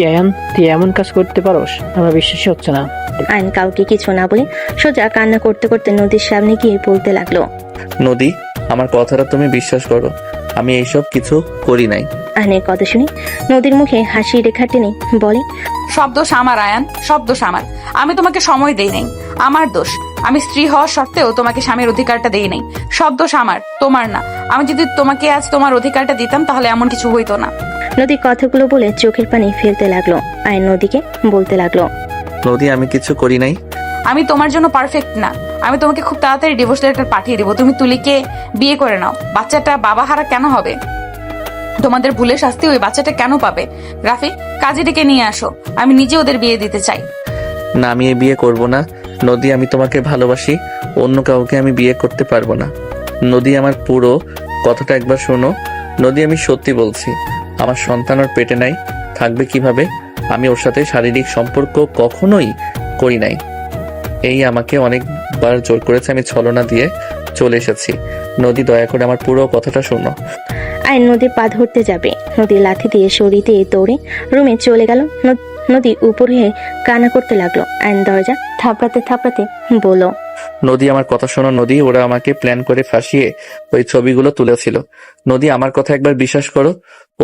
আয়ান, তুই এমন কাজ করতে পারোস? আমার বিশ্বাসই হচ্ছে না। আয়ন কাউকে কিছু না বলে সোজা কান্না করতে করতে নদীর সামনে গিয়ে বলতে লাগলো, নদী, আমার কথাটা তুমি বিশ্বাস করো, আমি এইসব কিছু করি নাই। আয়নের কথা শুনে নদীর মুখে হাসি রেখা টেনে বলে, সব দোষ আমার আয়ান, সব দোষ আমার। আমি তোমাকে সময় দেই নাই, আমার দোষ। আমি স্ত্রী হওয়া সত্ত্বেও তোমাকে স্বামীর অধিকারটা দেই নাই। সব দোষ আমার, তোমার না। আমি যদি তোমাকে আজ তোমার অধিকারটা দিতাম তাহলে এমন কিছু হইতো না। নদী কথাগুলো বলে চোখের পানি ফেলতে লাগলো। আয়ন নদীকে বলতে লাগলো, নদী, আমি কিছু করি নাই। আমি তোমার জন্য পারফেক্ট না। আমি তোমাকে খুব তাড়াতাড়ি ডিভোর্স লেটার পাঠিয়ে দেবো। তুমি তুলিকে বিয়ে করে নাও। বাচ্চাটা বাবা হারা কেন হবে? তোমাদের ভুলের শাস্তি ওই বাচ্চাটা কেন পাবে? রাফি, কাজে ডেকে নিয়ে আসো। আমি নিজে ওদের বিয়ে দিতে চাই। না, আমি এই বিয়ে করব না। নদী, আমি তোমাকে ভালোবাসি, অন্য কাউকে আমি বিয়ে করতে পারবো না। নদী, আমার পুরো কথাটা একবার শোনো। নদী, আমি সত্যি বলছি, আমার সন্তান ওর পেটে নাই, থাকবে কিভাবে? আমি ওর সাথে শারীরিক সম্পর্ক কখনোই করি নাই। এই আমাকে অনেকবার জোর করেছে, আমি ছলনা দিয়ে চলে এসেছি। নদী, দয়া করে আমার পুরো কথাটা শোনো। আয়ন নদীর পা ধরতে যাবে। নদী লাথি দিয়ে সরিয়ে দিয়ে দৌড়ে রুমে চলে গেল। নদী উপর হয়ে কান্না করতে লাগলো। আয়ন দরজা থাপড়াতে থাপড়াতে বলল, নদী, আমার কথা শোনো নদী। ওরা আমাকে প্ল্যান করে ফাঁসিয়ে ওই ছবিগুলো তুলেছিল। নদী, আমার কথা একবার বিশ্বাস করো।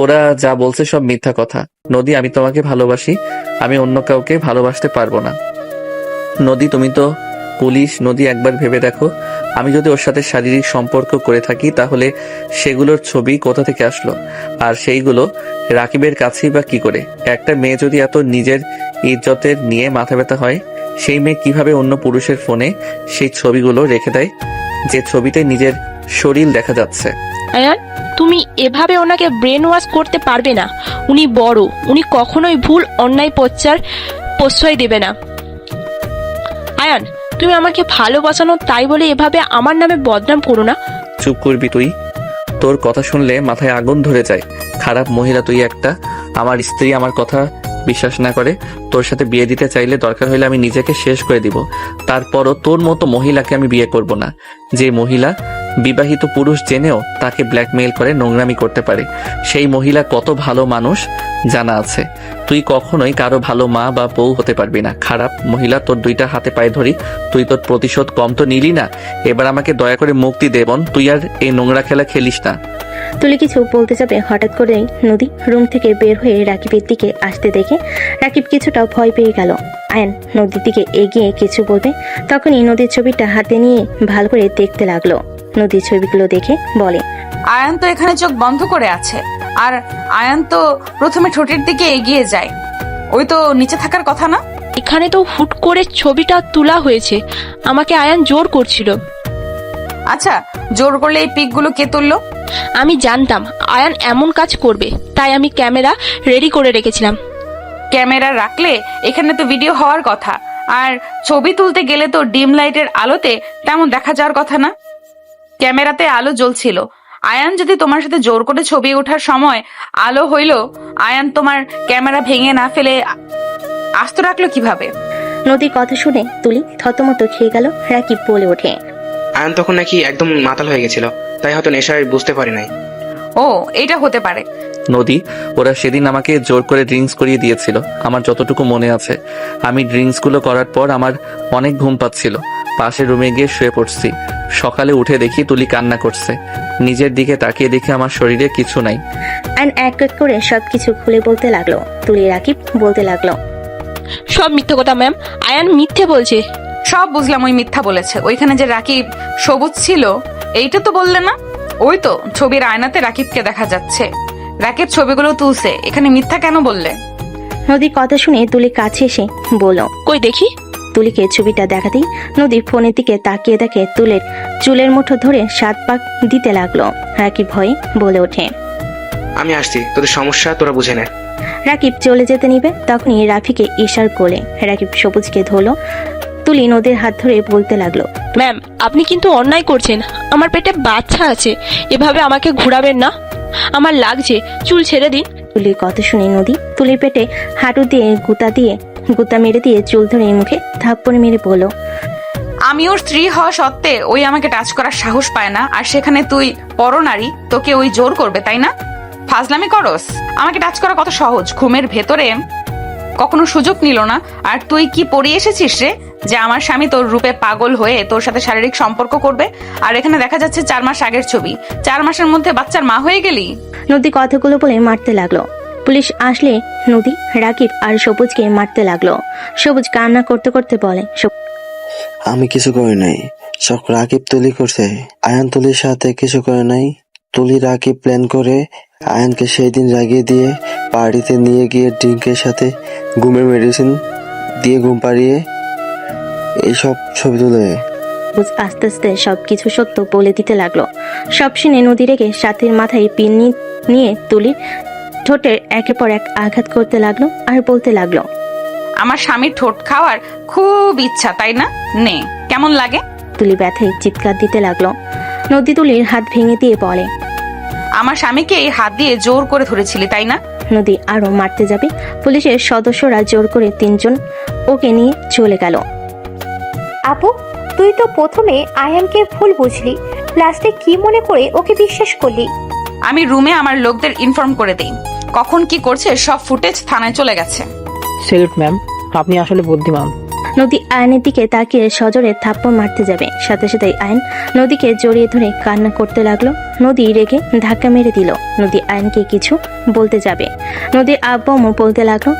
ওরা যা বলছে সব মিথ্যা কথা। নদী, আমি তোমাকে ভালোবাসি। আমি অন্য কাউকে ভালোবাসতে পারবো না। নদী, তুমি তো পুলিশ। নদী, একবার ভেবে দেখো, আমি যদি ওর সাথে শারীরিক সম্পর্ক করে থাকি তাহলে সেগুলোর ছবি কোথা থেকে আসলো? আর সেইগুলো রাকিবের কাছেই বা কি করে? একটা মেয়ে যদি এত নিজের ইজ্জতের নিয়ে মাথা ব্যথা হয়, সেই মেয়ে কিভাবে অন্য পুরুষের ফোনে সেই ছবিগুলো রেখে দেয়, যে ছবিতে নিজের শরীর দেখা যাচ্ছে? আয়ান, তুমি এভাবে ওনাকে ব্রেন ওয়াশ করতে পারবে না। উনি বড়, উনি কখনোই ভুল অন্যায় প্রশ্রয় দেবে না। আয়ান, তুমি আমাকে ভালোবাসানো তাই বলে এভাবে আমার নামে বদনাম করো না। চুপ করবি তুই? তোর কথা শুনলে মাথায় আগুন ধরে যায়। খারাপ মহিলা তুই একটা। আমার স্ত্রী আমার কথা বিশ্বাস না করে তোর সাথে বিয়ে দিতে চাইলে দরকার হলে আমি নিজেকে শেষ করে দিব। তারপরও তোর মতো মহিলাকে আমি বিয়ে করব না, যে মহিলা বিবাহিত পুরুষ জেনেও তাকে ব্ল্যাকমেইল করে নোংরামি করতে পারে। সেই মহিলা কত ভালো মানুষ জানা আছে। তুই কখনোই কারো ভালো মা বা বউ হতে পারবি না। খারাপ মহিলা, তোর দুইটা হাতে পায়ে ধরি। তুই তোর প্রতিশোধ কম তো নিলি না। এবার আমাকে দয়া করে মুক্তি দে বোন। তুই আর এই নোংরা খেলা খেলিস না। তুলি কিছু বলতে যাবে, হঠাৎ করেই নদী রুম থেকে বের হয়ে রাকিবের দিকে আসতে দেখে রাকিব কিছুটা ভয় পেয়ে গেল। আয়ান নদীর দিকে এগিয়ে কিছু বলবে, তখনই নদীর ছবিটা হাতে নিয়ে ভালো করে দেখতে লাগলো। নদীর ছবিগুলো দেখে বলে, আয়ান তো এখানে চোখ বন্ধ করে আছে, আর আয়ান তো প্রথমে ঠোঁটের দিকে এগিয়ে যায়। ওই তো নিচে থাকার কথা না? এখানে তো হুট করে ছবিটা তোলা হয়েছে, আমাকে আয়ান জোর করছিল। আচ্ছা, জোর করলে এই পিকগুলো কে তুললো? আমি জানতাম আয়ান এমন কাজ করবে, তাই আমি ক্যামেরা রেডি করে রেখেছিলাম। ক্যামেরা রাখলে এখানে তো ভিডিও হওয়ার কথা, আর ছবি তুলতে গেলে তো ডিম লাইটের আলোতে তেমন দেখা যাওয়ার কথা না। ক্যামেরাতে আলো জ্বলছিল। আয়ান যদি তোমার সাথে জোর করে ছবি ওঠার সময় আলো হইল, আয়ান তোমার ক্যামেরা ভেঙে না ফেলে আস্ত রাখলো কিভাবে? নদীর কথা শুনে তুলি থতমত খেয়ে গেল। রাকিব বলে ওঠে, আয়ান তখন নাকি একদম মাতাল হয়ে গেছিল, তাই হয়তো নেশায় বুঝতে পারি নাই। ও, এটা হতে পারে। নদী, ওরা সেদিন আমাকে জোর করে ড্রিঙ্কস করিয়ে দিয়েছিল। আমার যতটুকু মনে আছে, আমি ড্রিঙ্কসগুলো করার পর আমার অনেক ঘুম পাচ্ছিল। পাশের রুমে গিয়ে শুয়ে পড়ছি। সকালে উঠে দেখি তুলি কান্না করছে। নিজের দিকে তাকিয়ে দেখে আমার শরীরে কিছু নাই। আয়ান এক এক করে সবকিছু খুলে বলতে লাগলো। তুলি রাকিব বলতে লাগলো, সব মিথ্যে কথা ম্যাম, আয়ান মিথ্যে বলছে। সব বুঝলাম, ওই মিথ্যা বলেছে। ওইখানে যে রাকিব সবুজ ছিল, এইটা তো বললে না? ওই তো ছবির আয়নাতে রাকিবকে দেখা যাচ্ছে। রাকিব ছবিগুলো তুলছে, এখানে মিথ্যা কেন বললে? নদীর কথা শুনে তুলি কাছে এসে বলল, কই দেখি। তুলিকে ছবিটা দেখাতেই নদী ফোনের দিকে তাকিয়ে দেখে তুলের চুলের মুঠো ধরে 7 পাক দিতে লাগলো। রাকিব ভয়ে বলে ওঠে, আমি আসছি, তোদের সমস্যা তোরা বুঝে নে। রাকিব চলে যেতে নিবে, তখনই রাফিকে ইশার করে রাকিব সবুজকে ধরলো। তুলি নদীর হাত ধরে বলতে লাগলো, ম্যাম, আপনি কিন্তু অন্যায় করছেন। আমার পেটে বাচ্চা আছে, এভাবে আমাকে ঘুরাবেন না। আমার লাগছে, চুল ছেড়ে দিন। তুলির কথা শুনে নদী তুলির পেটে হাঁটু দিয়ে গুতা মেরে দিয়ে চুল ধরে মুখে থাপ্পড় মেরে বলল, আমি ওর স্ত্রী হওয়া সত্ত্বে ওই আমাকে টাচ করার সাহস পায় না, আর সেখানে তুই পরনারী, তোকে ওই জোর করবে, তাই না? ফাজলামি করস? আমাকে টাচ করা কত সহজ। ঘুমের ভেতরে কখনো সুযোগ নিল না, আর তুই কি পড়িয়ে এসেছিস রে যে আমার স্বামী তোর রূপে পাগল হয়ে তোর সাথে শারীরিক সম্পর্ক করবে? আর এখানে দেখা যাচ্ছে 4 মাস আগের ছবি। 4 মাসের মধ্যে বাচ্চার মা হয়ে গেলি। নদী কথাগুলো বলে মারতে লাগলো। পুলিশ আসলে নদী রাকিব আর সবুজকে মারতে লাগলো। সবুজ কান্না করতে করতে বলে, আমি কিছু করি নাই, সব রাকিব তুলি করছে। আয়ান তুলির সাথে কিছু করে নাই। তুলি রাকিব প্ল্যান করে আয়ানকে সেই দিন রাগিয়ে দিয়ে পার্টিতে নিয়ে গিয়ে ড্রিঙ্কের সাথে ঘুমের মেডিসিন দিয়ে ঘুম পাড়িয়ে এইসব ছবি তুলে। সবুজ আস্তে আস্তে সবকিছু সত্য বলে দিতে লাগলো। সব শুনে নদী রেগে সাথীর মাথায় পিন নিয়ে তুলির ঠোঁটের একের পর এক আঘাত করতে লাগলো আর বলতে লাগলো, আমার স্বামীর ঠোঁট খাওয়ার খুব ইচ্ছা, তাই না? নে, কেমন লাগে? তুলি ব্যথায় চিৎকার দিতে লাগলো। নদী তুলির হাত ভেঙে দিয়ে বলে, আমার স্বামীকে এই হাত দিয়ে জোর করে ধরেছিলি, তাই না? নদী আরো মারতে যাবে, পুলিশের সদস্যরা জোর করে 3 জন ওকে নিয়ে চলে গেল। আপু, তুই তো প্রথমে আয়ানকে ভুল বুঝলি, লাস্টে কি মনে করে ওকে বিশ্বাস করলি? আমি রুমে আমার লোকদের ইনফর্ম করে দেই, কখন কি করছে সব ফুটেজ থানায় চলে গেছে। সেলুট ম্যাম, আপনি আসলে বুদ্ধিমান। নদী আয়নের দিকে তাকিয়ে সজোরে থাপ্পড় মারতে যাবে, সাথে সাথে আয়ন নদীকে জড়িয়ে ধরে কান্না করতে লাগলো। নদী রেগে ধাক্কা মেরে দিল। নদী আয়নকে কিছু বলতে যাবে, নদীর আব্বু আম্মু বলতে লাগলো,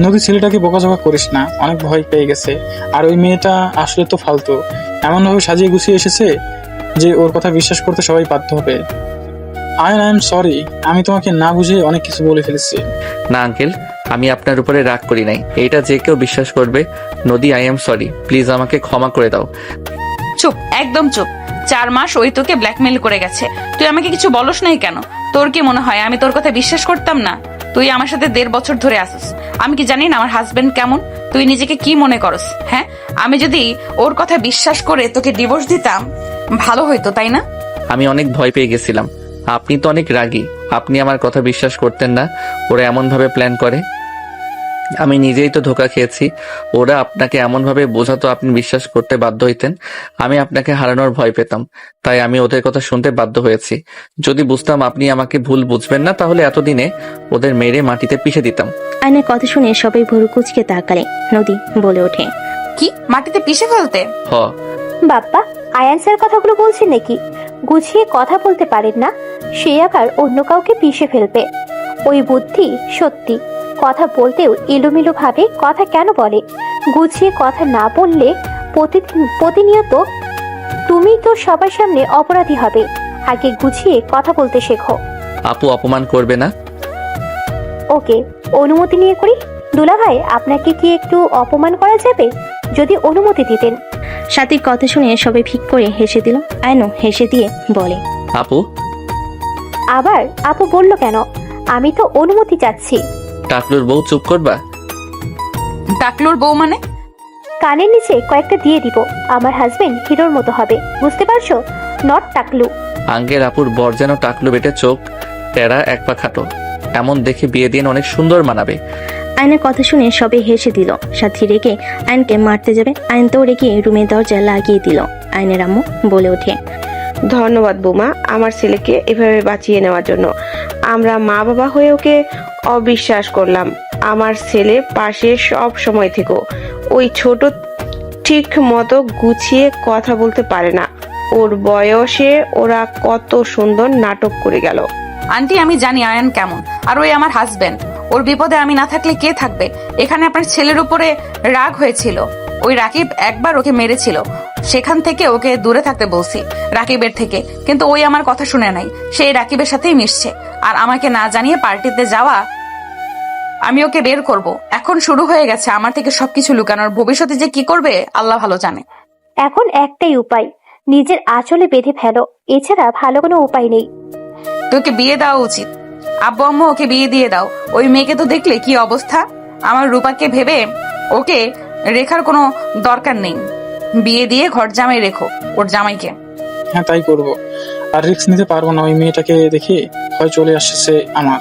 নদী ছেলেটাকে বকাঝকা করিস না, অনেক ভয় পেয়ে গেছে। আর ওই মেয়েটা আসলে তো ফালতু, এমনভাবে সাজিয়ে গুছিয়ে এসেছে যে ওর কথা বিশ্বাস করতে সবাই বাধ্য হবে। আই এম সরি, আমি তোমাকে না বুঝে অনেক কিছু বলে ফেলেছি। না আঙ্কেল, আমি আপনার উপরে রাগ করি নাই, এইটা যে কেউ বিশ্বাস করবে। নদী, আই এম সরি, প্লিজ আমাকে ক্ষমা করে দাও। চুপ, একদম চুপ। 4 মাস ওই তোকে ব্ল্যাকমেল করে গেছে, তুই আমাকে কিছু বলস নাই কেন? তোর কি মনে হয় আমি তোর কথা বিশ্বাস করতাম না? তুই আমার সাথে 1.5 বছর ধরে আসিস, আমি কি জানি না আমার হাজবেন্ড কেমন? তুই নিজেকে কি মনে করস? হ্যাঁ, আমি যদি ওর কথা বিশ্বাস করে তোকে ডিভোর্স দিতাম ভালো হইতো, তাই না? আমি অনেক ভয় পেয়ে গেছিলাম। আপনি তো অনেক রাগী, আপনি আমার কথা বিশ্বাস করতেন না। ওরা এমনভাবে প্ল্যান করে, আমি নিজেই তো ধোকা খেয়েছি। ওরা আপনাকে এমনভাবে বোঝাতো আপনি বিশ্বাস করতে বাধ্য হইতেন। আমি আপনাকে হারানোর ভয় পেতাম, তাই আমি ওদের কথা শুনতে বাধ্য হয়েছি। যদি বুঝতাম আপনি আমাকে ভুল বুঝবেন না, তাহলে এতদিনে ওদের মেরে মাটিতে পিষে দিতাম। আয়নের কথা শুনে সবাই ভুরু কুচকে তাকালে। নদী বলে ওঠে, কি মাটিতে পিষে ফেলতে? হ, বাপ্পা, আয়ান স্যার কথাগুলো বলছেন নাকি? গুছিয়ে কথা বলতে পারেন না, সে আবার অন্য কাউকে পিষে ফেলবে। ওই বুদ্ধি সত্যি, কথা বলতেও এলোমেলো ভাবে কথা কেন বলে? গুছিয়ে কথা না বললে প্রতিনিয়ত তুমি তো সবার সামনে অপরাধী হবে। আগে গুছিয়ে কথা বলতে শেখো। আপু অপমান করবে না? ওকে, অনুমতি নিয়ে করি। দুলা ভাই, আপনাকে কি একটু অপমান করা যাবে যদি অনুমতি দিতেন? সাথীর কথা শুনে সবাই ফিক করে হেসে দিল। আয়নও হেসে দিয়ে বলে, আপু, আবার আপু বলল কেন? আমি তো অনুমতি চাচ্ছি। টাকলুর বউ, চুপ করবা? টাকলুর বউ মানে? কানের নিচে কয়েকটা দিয়ে দিব। আমার হাজবেন্ড হিরোর মতো হবে, বুঝতে পারছো? নট টাকলু। আঙ্কেল, আপুর বর যেন টাকলু বেটে, চোখ টেরা, এক পা খাটো, এমন দেখে বিয়ে দিন অনেক সুন্দর মানাবে। আয়নের কথা শুনে সবাই হেসে দিল। সাথী রেগে আয়নকে মারতে যাবে, আয়ন তো রেগে রুমের দরজা লাগিয়ে দিল। আয়নের আম্মু বলে ওঠে, ধন্যবাদ বৌমা, আমার ছেলেকে এভাবে বাঁচিয়ে নেওয়ার জন্য। আমরা মা বাবা হয়ে ওকে অবিশ্বাস করলাম। আমার ছেলে পাশে সব সময় থেকো। ওই ছোট ঠিক মতো গুছিয়ে কথা বলতে পারে না। ওর বয়সে ওরা কত সুন্দর নাটক করে গেল। আন্টি, আমি জানি আয়ান কেমন, আর ওই আমার হাজবেন্ড। ওর বিপদে আমি না থাকলে কে থাকবে? এখানে আপনার ছেলের উপরে রাগ হয়েছিল, ওই রাকিব একবার ওকে মেরেছিল, সেখান থেকে ওকে দূরে থাকতে বলছি রাকিবের থেকে, কিন্তু ওই আমার কথা শুনে নাই। সেই রাকিবের সাথেই মিশছে, আর আমাকে না জানিয়ে পার্টিতে যাওয়া। আমি ওকে বের করব। এখন শুরু হয়ে গেছে আমার থেকে সবকিছু লুকানোর। ভবিষ্যতে যে কি করবে আল্লাহ ভালো জানে। এখন একটাই উপায়, নিজের আঁচলে বেঁধে ফেলো। এছাড়া ভালো কোনো উপায় নেই। তোকে বিয়ে দেওয়া উচিত। আব্বু আম্মু, ওকে বিয়ে দিয়ে দাও। ওই মেয়েকে তো দেখলে কি অবস্থা। আমার রূপাকে ভেবে ওকে রেখার কোনো দরকার নেই। বিয়ে দিয়ে ঘর জামাই রেখো ওর জামাইকে। হ্যাঁ, তাই করব। আর রিস্ক নিতে পারবো না, ওই মেয়েটাকে দেখে ভয় চলে আসছে আমার।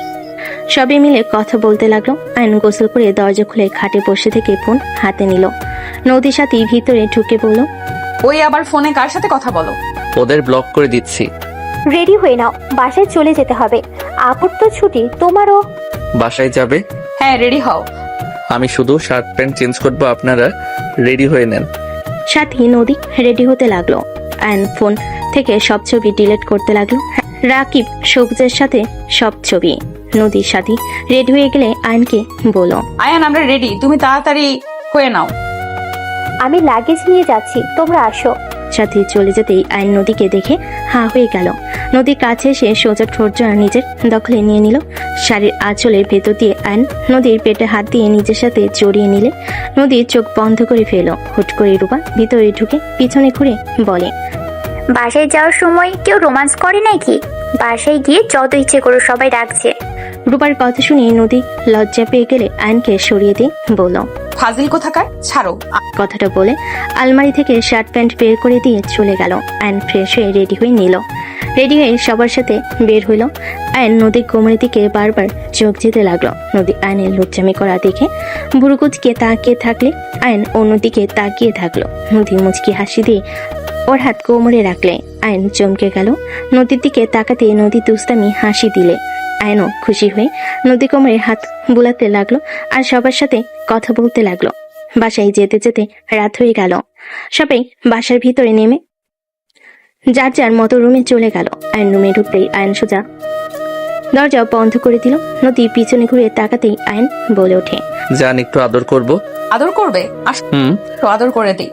সবাই মিলে কথা বলতে লাগলো। আয়ন গোসল করে দরজা খুলে খাটে বসে থেকে ফোন হাতে নিল। নদীর সাথে ভিতরে ঢুকে বলল, ওই আবার ফোনে কার সাথে কথা বলো? ওদের ব্লক করে দিচ্ছি। রেডি হয়ে নাও, বাসায় চলে যেতে হবে। আপুর তো ছুটি, তোমারও। বাসায় যাবে? হ্যাঁ, রেডি হও। আমি শুধু শার্ট প্যান্ট চেঞ্জ করবো, আপনারা রেডি হয়ে নেন। সাথী নদী রেডি হতে লাগলো। আয়ন ফোন থেকে সব ছবি ডিলিট করতে লাগলো। রাকিব সবুজের সাথে সব ছবি। নদীর সাথী রেডি হয়ে গেলে আয়নকে বলো, আয়ান, আমরা রেডি, তুমি তাড়াতাড়ি হয়ে নাও। আমি লাগেজ নিয়ে যাচ্ছি, তোমরা আসো। সাথী চলে যেতেই আয়ন নদীকে দেখে হাঁ হয়ে গেল। নদীর কাছে এসে সোজা ঠোঁটজোড়া নিজের দখলে নিয়ে নিল। শাড়ির আঁচলের ভেতর দিয়ে আয়ন নদীর পেটে হাত দিয়ে নিজের সাথে জড়িয়ে নিলে। নদীর চোখ বন্ধ করে ফেল। হুট করে রূপা ভিতরে ঢুকে পিছনে ঘুরে বলে, বাসায় যাওয়ার সময় কেউ রোমান্স করে নাকি? বাসায় গিয়ে যত ইচ্ছে করো, সবাই ডাকছে। রূপার কথা শুনে নদী লজ্জা পেয়ে গেলে আয়নকে সরিয়ে দিয়ে বলল, ফাজিল কোথাকার, ছাড়ো। কথাটা বলে আলমারি থেকে শার্ট প্যান্ট বের করে দিয়ে চলে গেল। আয়ন ফ্রেশ হয়ে রেডি হয়ে নিল। রেডি হয়ে সবার সাথে বের হইল। আয়ন নদীর কোমরের দিকে বারবার চোখ যেতে লাগলো। নদী আয়নের লুচ্চামি করা দেখে বুড়ুকুচকে তাকিয়ে থাকলে আয়ন অন্যদিকে তাকিয়ে থাকলো। নদী মুচকি হাসি দিয়ে ওর হাত কোমরে রাখলে আয়ন চমকে গেল। নদীর দিকে তাকাতে নদী দুস্তামি হাসি দিলে আয়নও খুশি হয়ে নদী কোমরে হাত বুলাতে লাগলো আর সবার সাথে কথা বলতে লাগলো। বাসায় যেতে যেতে রাত হয়ে গেল। সবাই বাসার ভিতরে নেমে যার যার মতো রুমে চলে গেল। আয়ন রুমে ঢুকতেই আয়ন সোজা দরজা বন্ধ করে দিল। নদী পিছনে ঘুরে তাকাতেই আয়ন বলে ওঠে, জান একটু আদর করব। আদর করবে? তো আদর করে দিই।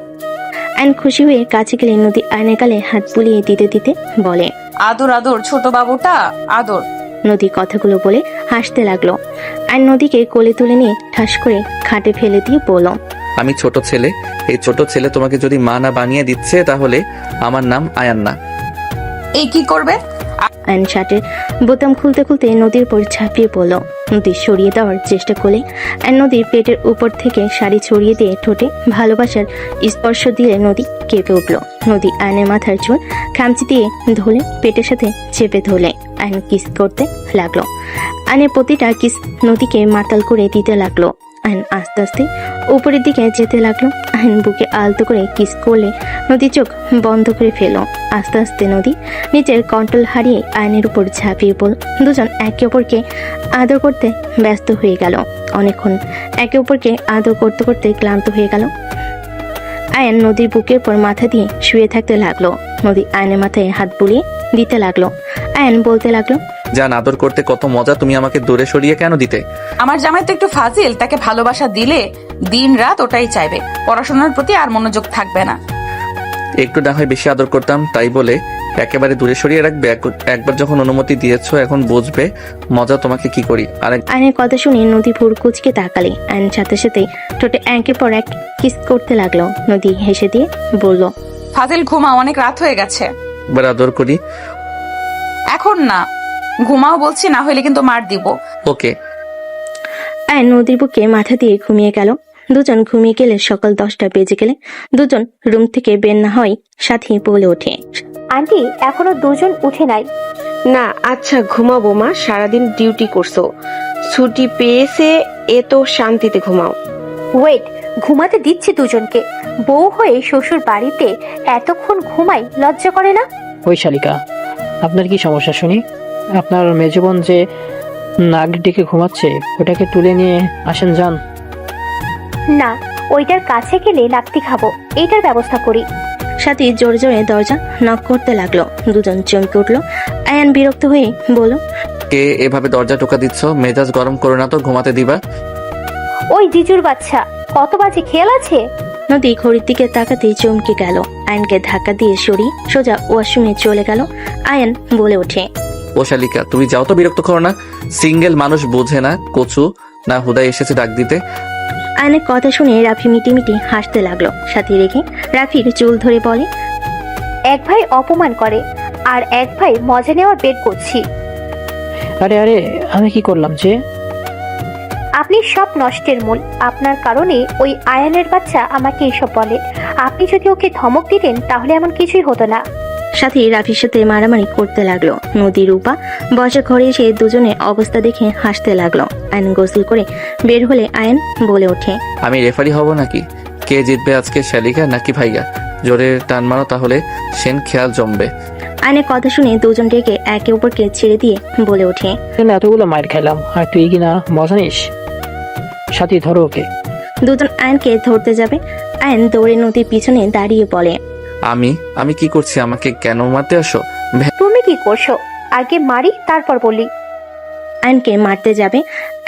আয়ন খুশি হয়ে কাছে গেলে নদী আয়নের গালে হাত বুলিয়ে দিতে দিতে বলে, আদর আদর ছোট বাবুটা আদর। নদী কথাগুলো বলে হাসতে লাগলো। আয়ন নদীকে কোলে তুলে নিয়ে ঠাস করে খাটে ফেলে দিয়ে বলল, আমি ছোট ছেলে, এই ছোট ছেলে তোমাকে যদি মা না বানিয়ে দিচ্ছে তাহলে আমার নাম আয়ান না। এই কি করবে? আয়ন শার্টের বোতাম খুলতে খুলতে নদীর উপর ঝাঁপিয়ে পড়ল। নদী সরিয়ে দেওয়ার চেষ্টা করলে আয়ন নদীর পেটের উপর থেকে শাড়ি ছড়িয়ে দিয়ে ঠোঁটে ভালোবাসার স্পর্শ দিয়ে নদী কেঁপে উঠল। নদী আয়নের মাথার চুল খামচি দিয়ে ধরে পেটের সাথে চেপে ধরলে আয়ন কিস করতে লাগলো। আয়নের প্রতিটা কিস নদীকে মাতাল করে দিতে লাগলো। আয়ন আস্তে আস্তে উপরের দিকে যেতে লাগলো। আয়ন বুকে আলতো করে কিস করলে নদী চোখ বন্ধ করে ফেলল। আস্তে আস্তে নদী নিজের কন্ট্রোল হারিয়ে আয়নের উপর ঝাঁপিয়ে পড়ল। দুজন একে অপরকে আদর করতে ব্যস্ত হয়ে গেল। অনেকক্ষণ একে অপরকে আদর করতে করতে ক্লান্ত হয়ে গেল। আয়ন নদীর বুকের উপর মাথা দিয়ে শুয়ে থাকতে লাগলো। নদী আয়নের মাথায় হাত বুলিয়ে দিতে লাগলো। আয়ন বলতে লাগলো, জান আদর করতে কত মজা, তুমি আমাকে দূরে সরিয়ে কেন দিতে? আমার জামাই তো একটু ফাজিল, তাকে ভালোবাসা দিলে দিন রাত ওটাই চাইবে, পড়াশোনার প্রতি আর মনোযোগ থাকবে না। একটু না হয় বেশি আদর করতাম, তাই বলে একেবারে দূরে সরিয়ে রাখবে? একবার যখন অনুমতি দিয়েছো এখন বুঝবে মজা তোমাকে কি করি। আয়নের কথা শুনে নদী ভুর কুচকে তাকালে। আয়ন সাথে সাথে ঠোঁটে একের পর এক কিস করতে লাগলো। নদী হেসে দিয়ে বলল, ফাজিল ঘুমাও, অনেক রাত হয়ে গেছে। এবার আদর করি। এখন না, ঘুমাও বলছি, না হলে কিন্তু মার দিব। ওকে। আয়ন নদীর বুকে মাথা দিয়ে ঘুমিয়ে গেল। দুজন ঘুমিয়ে গেলে সকাল 10টা বেজে গেলে দুজন রুম থেকে বের না হয় সাথী বলে ওঠে, আন্টি এখনো দুজন উঠে নাই। না আচ্ছা ঘুমাবো মা, সারাদিন ডিউটি করছো, ছুটি পেয়েছে এ তো শান্তিতে ঘুমাও। ওয়েট, ঘুমাতে দিচ্ছি দুজনকে। বউ হয়ে শ্বশুর বাড়িতে এতক্ষণ ঘুমাই, লজ্জা করে না? ওই শালিকা, আপনার কি সমস্যা শুনি? আপনার মেজবোন যে নাক ডেকে ঘুমাচ্ছে ওটাকে তুলে নিয়ে আসেন যান। না, ওইটার কাছে গেলে লাত্তি খাবো, এইটার ব্যবস্থা করি। সাথী জোরে জোরে দরজা নক করতে লাগলো। দুজন চমকে উঠলো। আয়ন বিরক্ত হয়ে বলল, কে এভাবে দরজা টোকা দিচ্ছ? মেজাজ গরম করো না তো, ঘুমাতে দিবা। ওই জিজুর বাচ্চা, কত বাজে খেয়াল আছে? নদী ঘড়ির দিকে তাকাতেই চমকে গেল। আয়নকে ধাক্কা দিয়ে সরিয়ে সোজা ওয়াশরুমে চলে গেল। আয়ন বলে ওঠে, ও শালিকা তুমি যাও তো, বিরক্ত করো না। সিঙ্গেল মানুষ বোঝে না কচু না হুদাই এসেছে ডাক দিতে। আয়নের কথা শুনে রাফি মিটিমিটি হাসতে লাগলো। সাথী রেখে রাফির চুল ধরে বলে, এক ভাই অপমান করে আর এক ভাই মজা নেওয়া বের করছি। আরে আরে আমি কি করলাম যে? আপনি সব নষ্টের মূল। আপনার কারণে ওই আয়ানের বাচ্চা আমাকে এসব বলে। আপনি যদি ওকে ধমক দিতেন তাহলে এমন কিছুই হতো না। সাথী রাফির সাথে মারামারি করতে লাগলো। নদী রূপা বসা ঘরে এসে দুজনের অবস্থা দেখে হাসতে লাগলো। আয়ন গোসল করে বের হলে আয়ন বলে ওঠে, আমি রেফারি হব নাকি? কে জিতবে আজকে, শালিকা নাকি ভাইয়া? জোরে টান মারো তাহলে সেন খেয়াল জমবে। আয়নের কথা শুনে দুজন রেগে একে অপরকে ছেড়ে দিয়ে বলে ওঠে, এতগুলো মায়ের খেলাম আর তুই কিনা মজা নিস? সাথী ধরো ওকে। দুজন আয়নকে ধরতে যাবে। আয়ন দৌড়ে নদীর পিছনে দাঁড়িয়ে বলে, আমি কি করছি? আমাকে কেন মারতে আসো? তুমি কি করছো? আগে মারি তারপর বলি। আয়নকে মারতে যাবে।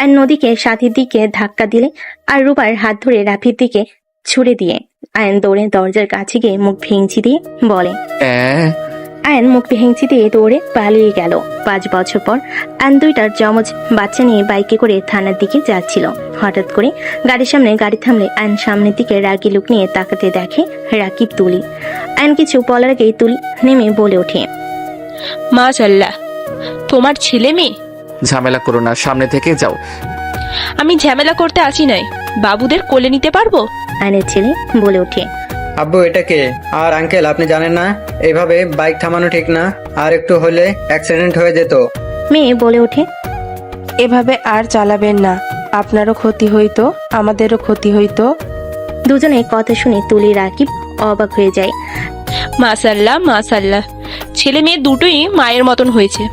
আয়ন নদীকে সাথীর দিকে ধাক্কা দিলে আর রূপার হাত ধরে রাফির দিকে ছুড়ে দিয়ে আয়ন দৌড়ে দরজার কাছে গিয়ে মুখ ভেঙচি দিয়ে বলে, আয়ন মুখ ভেঙচি দিয়ে দৌড়ে পালিয়ে গেল। 5 বছর পর আয়ন দুইটার জমজ বাচ্চা নিয়ে বাইকে করে থানার দিকে যাচ্ছিল। হঠাৎ করে গাড়ির সামনে গাড়ি থামলে আয়ন সামনের দিকে রাগি লুক নিয়ে তাকাতে দেখে রাকিব তুলি। আয়ন কিছু বলার আগেই তুলি নেমে বলে ওঠে, মাশাআল্লাহ, তোমার ছেলে মেয়ে। ঝামেলা করো না, সামনে থেকে যাও। আমি ঝামেলা করতে আসি নাই, বাবুদের কোলে নিতে পারবো? আয়নের ছেলে বলে ওঠে, আব্বু এটা কে? আর আঙ্কেল আপনি জানেন না এইভাবে বাইক থামানো ঠিক না, আর একটু হলে অ্যাক্সিডেন্ট হয়ে যেত। মেয়ে বলে ওঠে, এভাবে আর চালাবেন না, আপনারও ক্ষতি হইতো আমাদেরও ক্ষতি হইতো। দুজনে কথা শুনে তুলি রাকিব অবাক হয়ে যায়। মাশাআল্লাহ মাশাআল্লাহ, ছেলে মেয়ে দুটোই মায়ের মতন হয়েছে,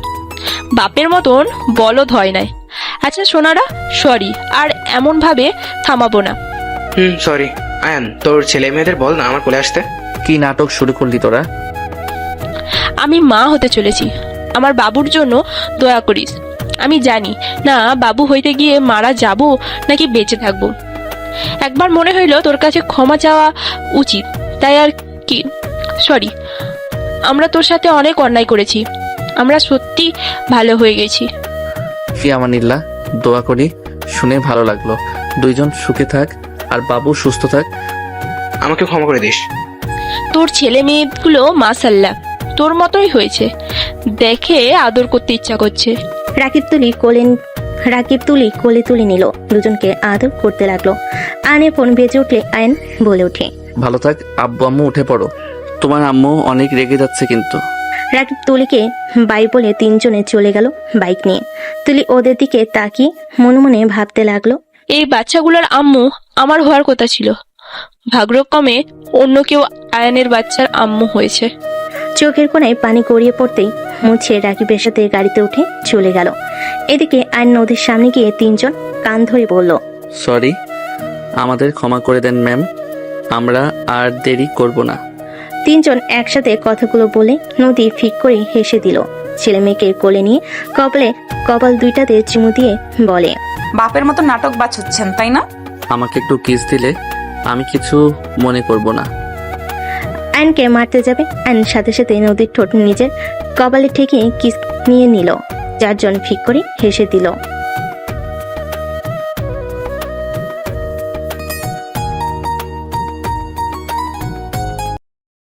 বাপের মতন বলদ হয় নাই। আচ্ছা সোনারা, সরি, আর এমন ভাবে থামাবো না। সরি। আয়ান, তোর ছেলে মেয়েদের বল না আমার কোলে আসতে। কি নাটক শুরু করলি তোরা? আমি মা হতে চলেছি, আমার বাবুর জন্য দয়া করিস। আমি জানি না বাবু হইতে গিয়ে মারা যাব নাকি বেঁচে থাকবো। একবার মনে হইল তোর কাছে ক্ষমা চাওয়া উচিত, তাই আর কি। সরি, আমরা তোর সাথে অনেক অন্যায় করেছি, আমরা সত্যি ভালো হয়ে গেছি। কি আমানিল্লাহ, দোয়া করি। শুনে ভালো লাগলো। দুইজন সুখে থাক আর বাবু সুস্থ থাক। আমাকে ক্ষমা করে দিস। তোর ছেলে মেয়েগুলো মাশাল্লাহ তোর মতোই হয়েছে, দেখে আদর করতে ইচ্ছা করছে। রাকিব তুলি কোলে তুলে নিল, দুজনকে আদর করতে লাগলো। আয়নের ফোন বেজে উঠলে আয়ন বলে ওঠে, ভালো থাক। আব্বু আম্মু উঠে পড়ো, তোমার আম্মু অনেক রেগে যাচ্ছে কিন্তু। রাকিব তুলিকে বাই বলে তিনজনে চলে গেল বাইক নিয়ে। তুলি ওদের দিকে তাকিয়ে মনে মনে ভাবতে লাগলো, এই বাচ্চাগুলোর আম্মু আমার হওয়ার কথা ছিল, ভাগ্যক্রমে অন্য কেউ আয়ানের বাচ্চার আম্মু হয়েছে। চোখের কোণায় পানি গড়িয়ে পড়তেই মুছে রাকিবের সাথে গাড়িতে উঠে চলে গেল। এদিকে আয়ন নদীর সামনে গিয়ে তিনজন কান ধরে বলল, সরি, আমাদের ক্ষমা করে দেন ম্যাম, আমরা আর দেরি করব না। তিনজন একসাথে কথাগুলো বলে নদী ফিক করে হেসে দিল। ছেলে মেয়েকে কোলে নিয়ে কপাল দুইটাতে চুমু দিয়ে বলে, বাপের মতো নাটক বাছুচ্ছেন তাই না? আমাকে একটু কিস দিলে আমি কিছু মনে করব না। আয়নকে মারতে যাবে, আয়ন সাথে সাথে নদীর ঠোঁট নিজের কপালে ঠেকিয়ে কিস নিয়ে নিল। চারজন ফিক করে হেসে দিল।